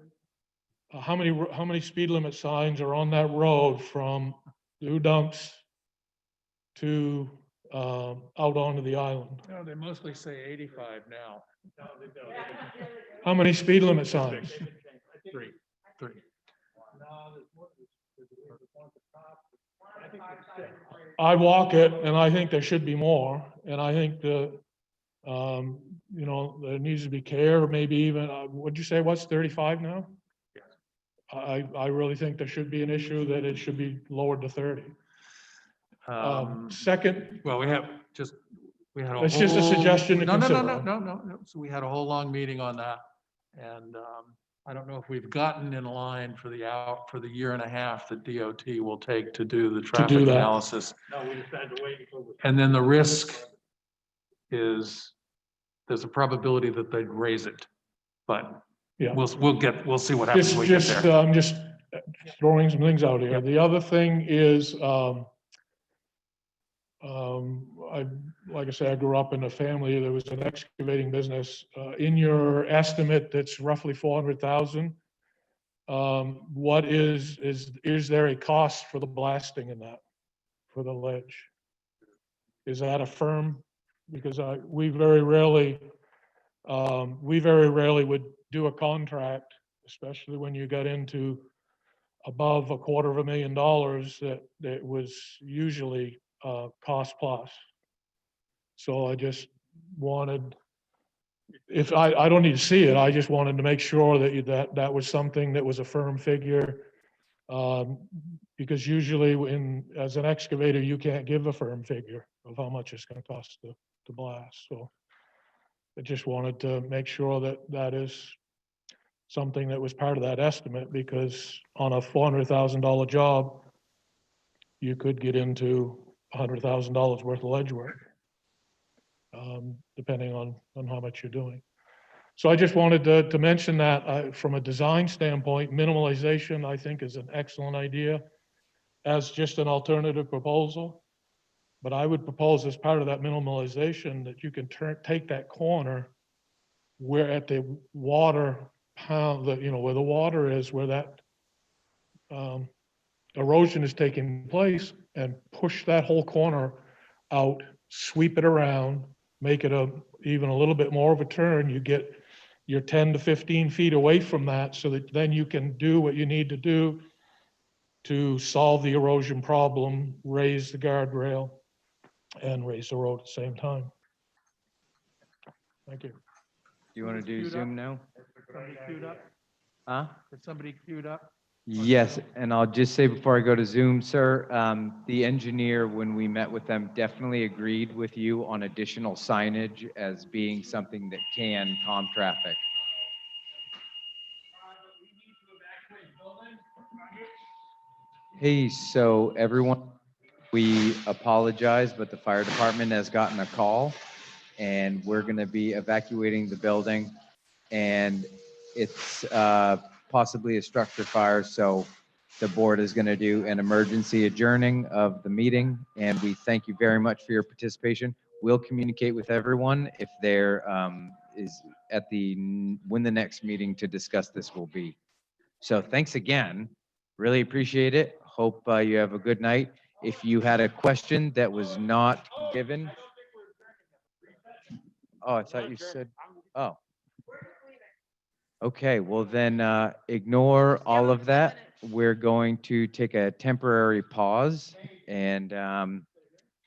How many speed limit signs are on that road from New Dunks to out onto the island? No, they mostly say 85 now. No, they don't. How many speed limit signs? Three. I walk it and I think there should be more. And I think that, there needs to be care, maybe even, what'd you say, what's 35 now? I really think there should be an issue that it should be lowered to 30. Second, Well, we had a whole. It's just a suggestion to No, no, no, consider. no. So we had a whole long meeting on that. And I don't know if we've gotten in line for the year and a half that DOT will take to do the traffic that. analysis. No, we decided to wait until. And then the risk is, there's a probability that they'd raise it. But Yeah. we'll see what happens when we get there. I'm just throwing some things out here. The other thing is, like I said, I grew up in a family, there was an excavating business. In your estimate, that's roughly 400,000. What is there a cost for the blasting in that, for the ledge? Is that a firm? Because we very rarely would do a contract, especially when you got into above $250,000 that was usually cost plus. So I just wanted, if I don't need to see it, I just wanted to make sure that was something that was a firm figure. Because usually as an excavator, you can't give a firm figure of how much it's going to cost to blast. So I just wanted to make sure that is something that was part of that estimate, because on a $400,000 job, you could get into $100,000 worth of ledge work, depending on how much you're doing. So I just wanted to mention that from a design standpoint, minimalization, I think, is an excellent idea as just an alternative proposal. But I would propose as part of that minimalization that you can take that corner where at the water pound, where the water is, where that erosion is taking place, and push that whole corner out, sweep it around, make it even a little bit more of a turn. You get your 10 to 15 feet away from that, so that then you can do what you need to do to solve the erosion problem, raise the guardrail, and raise the road at the same time. Thank you. Do you want to do Zoom now? Somebody queued up? Huh? Is somebody queued up? Yes, and I'll just say before I go to Zoom, sir, the engineer, when we met with them, definitely agreed with you on additional signage as being something that can calm traffic. Hey, so everyone, we apologize, but the fire department has gotten a call, and we're going to be evacuating the building, and it's possibly a structure fire, so the board is going to do an emergency adjourning of the meeting, and we thank you very much for your participation. We'll communicate with everyone if there is when the next meeting to discuss this will be. So thanks again. Really appreciate it. Hope you have a good night. If you had a question that was not given. Oh, I thought you said, oh. Okay, well then ignore all of that. We're going to take a temporary pause and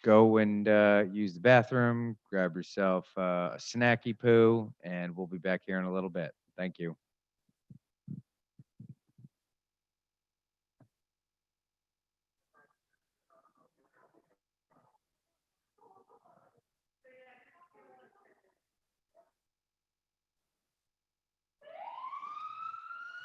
go and use the bathroom, grab yourself a snacky poo, and we'll be back here in a little bit. Thank you.